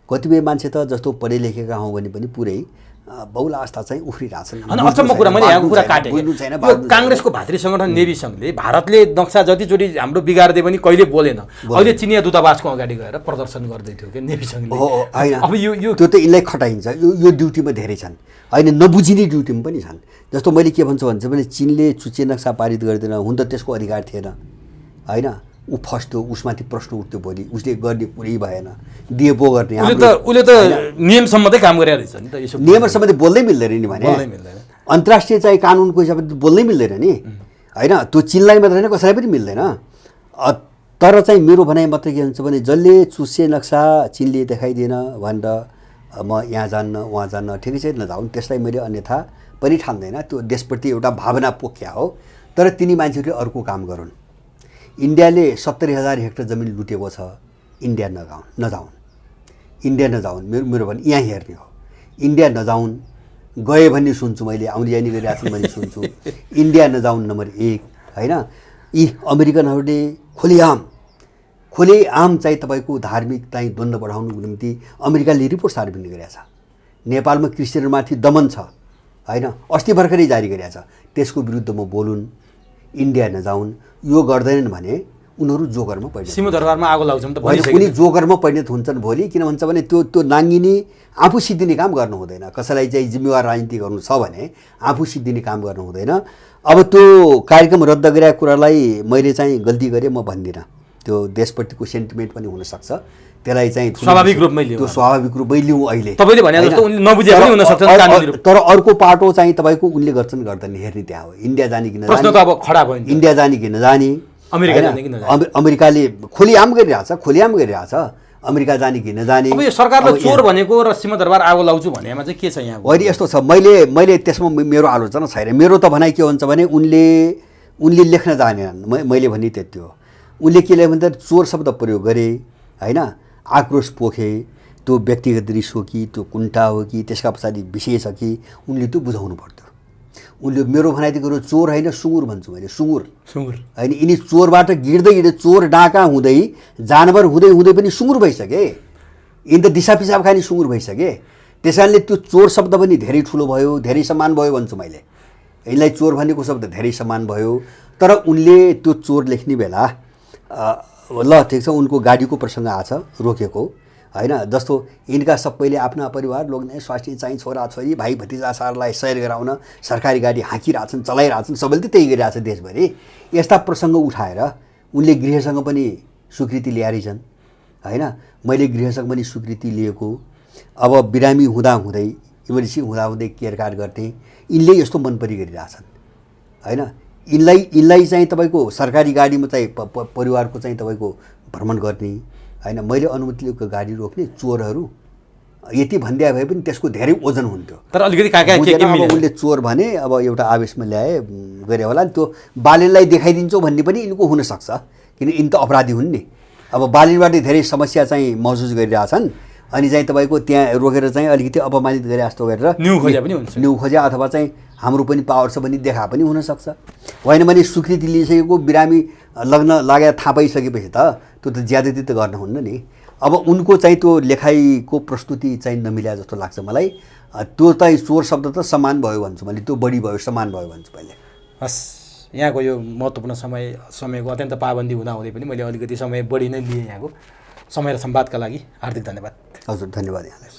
कतिपय मान्छे त जस्तो पढे लेखेका हौँ भने पनि पुरै बहुल आस्था चाहिँ उफ्रिरहेछन् अनि अचम्म कुरा मैले यहाँको कुरा काटेँ काङ्ग्रेसको भातृ सङ्गठन नेभी सङ्घले भारतले नक्सा जतिचोटि हाम्रो बिगार्दै पनि कहिले बोलेन अहिले चिनिया दूतावासको अगाडि गएर प्रदर्शन गर्दै थियो कि नेभी सङ्घले होइन अब यो त्यो त यिनलाई खटाइन्छ यो ड्युटीमा धेरै छन् होइन नबुझिने ड्युटीमा पनि छन् जस्तो मैले के भन्छु भने चीनले चुच्चे नक्सा पारित गर्दैन हुन त त्यसको अधिकार थिएन होइन ऊ फस्टो उसमाथि प्रश्न उठ्यो भोलि उसले गर्ने कुरै भएन दिए बो गर्ने उसले त नियमसम्मतै काम गरेर रहेछ नि त यसो नियमसम्म बोल्दै मिल्दैन नि भने अन्तर्राष्ट्रिय चाहिँ कानुनको हिसाबले बोल्नै मिल्दैन नि होइन त्यो चिनलाई मात्र होइन कसैलाई पनि मिल्दैन तर चाहिँ मेरो भनाइ मात्रै के हुन्छ भने जसले चुच्चे नक्सा चिनले देखाइदिएन भनेर म यहाँ जान्न उहाँ जान्न ठिकै छ नजाउन् त्यसलाई मैले अन्यथा पनि ठान्दैन त्यो देशप्रति एउटा भावना पोख्या हो तर तिनी मान्छेहरूले अर्को काम गरून् इन्डियाले 70,000 हेक्टर जमिन लुटेको छ इन्डिया नजाउन् मेरो भने यहाँ हेर्ने हो इन्डिया नजाउन् गए भन्ने सुन्छु मैले आउने जाने गरिरहेको छन् मैले सुन्छु इन्डिया नजाउन् नम्बर 1 होइन यी अमेरिकनहरूले खुलेआम चाहिँ तपाईँको धार्मिक चाहिँ द्वन्द्व बढाउनुको निम्ति अमेरिकाले रिपोर्ट सार्वजनिक गरेको छ नेपालमा क्रिस्चियनमाथि दमन छ होइन अस्ति भर्खरै जारी गरेको छ त्यसको विरुद्धमा बोलुन् इन्डिया नजाउन् यो गर्दैनन् भने उनीहरू जोगरमा परिणत सिंहदरबारमा आगो लाउँछन् त उनी जोगरमा परिणत हुन्छन् भोलि किन भन्छ भने त्यो नाङ्गिने आफू सिद्धिने काम गर्नु हुँदैन कसैलाई चाहिँ जिम्मेवार राजनीति गर्नु छ भने आफू सिद्धिने काम गर्नु हुँदैन अब त्यो कार्यक्रम रद्द गरेको कुरालाई मैले चाहिँ गल्ती गरेँ म भन्दिनँ त्यो देशप्रतिको सेन्टिमेन्ट पनि हुनसक्छ त्यसलाई चाहिँ स्वाभाविक रूपमै लिउँ अहिले तपाईँले भने जस्तो उनले नबुझे पनि हुन सक्छ तर अर्को पाटो चाहिँ तपाईँको उनले गर्छन् गर्दैन हेर्ने त्यहाँ हो इन्डिया जाने कि प्रश्न त अब खडा भयो इन्डिया जाने कि नजाने अमेरिकाले खोलिआम गरिरहेछ अमेरिका जाने कि नजाने अब यो सरकारले चोर भनेको र सिंहदरबार आगो लाउँछु भनेमा चाहिँ के छ यहाँ होइन यस्तो छ मैले त्यसमा मेरो आलोचना छैन मेरो त भनाइ के हुन्छ भने उनले लेख्न जानेनन् मैले भने त्यति हो उनले के ले भन्दा चोर शब्द प्रयोग गरे होइन आक्रोश पोखे त्यो व्यक्तिगत रिस हो कि त्यो कुण्ठा हो कि त्यसका पछाडि विषय छ कि उनले त्यो बुझाउनु पर्छ उनले मेरो भनाइ गरेको चोर होइन सुँगुर भन्छु मैले सुँगुर होइन यिनी चोरबाट गिर्दै चोर डाका हुँदै जानवर हुँदै पनि सुँगुर भइसके यिनी त दिसा पिसाब खाने सुँगुर भइसके त्यस कारणले त्यो चोर शब्द पनि धेरै ठुलो भयो धेरै समान भयो भन्छु मैले यिनलाई चोर भनेको शब्द धेरै समान भयो तर उनले त्यो चोर लेख्ने बेला ल ठिक छ उनको गाडीको प्रसङ्ग आछ रोकेको होइन जस्तो यिनका सबैले आफ्ना परिवार लोग्ने स्वास्नी चाहिँ छोराछोरी भाइ भतिजा सारलाई सयर गराउन सरकारी गाडी हाँकिरहेछन् चलाइरहेछन् सबैले त त्यही गरिरहेछ देशभरि यस्ता प्रसङ्ग उठाएर उनले गृहसँग पनि स्वीकृति ल्याएरै छन् होइन मैले गृहसँग पनि स्वीकृति लिएको अब बिरामी हुँदै इमर्जेन्सी हुँदै केयरकार गर्ने यिनले यस्तो मनपरी गरिरहेछन् होइन यिनलाई चाहिँ तपाईँको सरकारी गाडीमा चाहिँ परिवारको चाहिँ तपाईँको भ्रमण गर्ने होइन, मैले अनुमति लिएको गाडी रोक्ने चोरहरू यति भन्दिया भए पनि त्यसको धेरै ओजन हुन्थ्यो। तर अलिकति के अब उनले चोर भने अब एउटा आवेशमा ल्याए गरे होला नि, त्यो बालेनलाई देखाइदिन्छौ भन्ने पनि यिनको हुनसक्छ, किन यिन त अपराधी हुन् नि। अब बालेनबाट धेरै समस्या चाहिँ महसुस गरिरहेछन् अनि चाहिँ तपाईँको त्यहाँ रोकेर चाहिँ अलिकति अपमानित गरे जस्तो गरेर न्यु खोज्या अथवा चाहिँ हाम्रो पनि पावर छ भने देखा पनि हुनसक्छ। होइन भने स्वीकृति लिइसकेको बिरामी लग्न लागेर थाहा पाइसकेपछि त त्यो त ज्यादती त गर्न हुन्न नि। अब उनको चाहिँ त्यो लेखाइको प्रस्तुति चाहिँ नमिल्या जस्तो लाग्छ मलाई। त्यो चाहिँ चोर शब्द त समान भयो भन्छु मैले, त्यो बढी भयो समान भयो भन्छु मैले। हस्, यहाँको यो महत्त्वपूर्ण समयको अत्यन्त पाबन्दी हुँदाहुँदै पनि मैले अलिकति समय बढी नै लिएँ यहाँको समय र संवादका लागि हार्दिक धन्यवाद। हजुर, धन्यवाद यहाँलाई।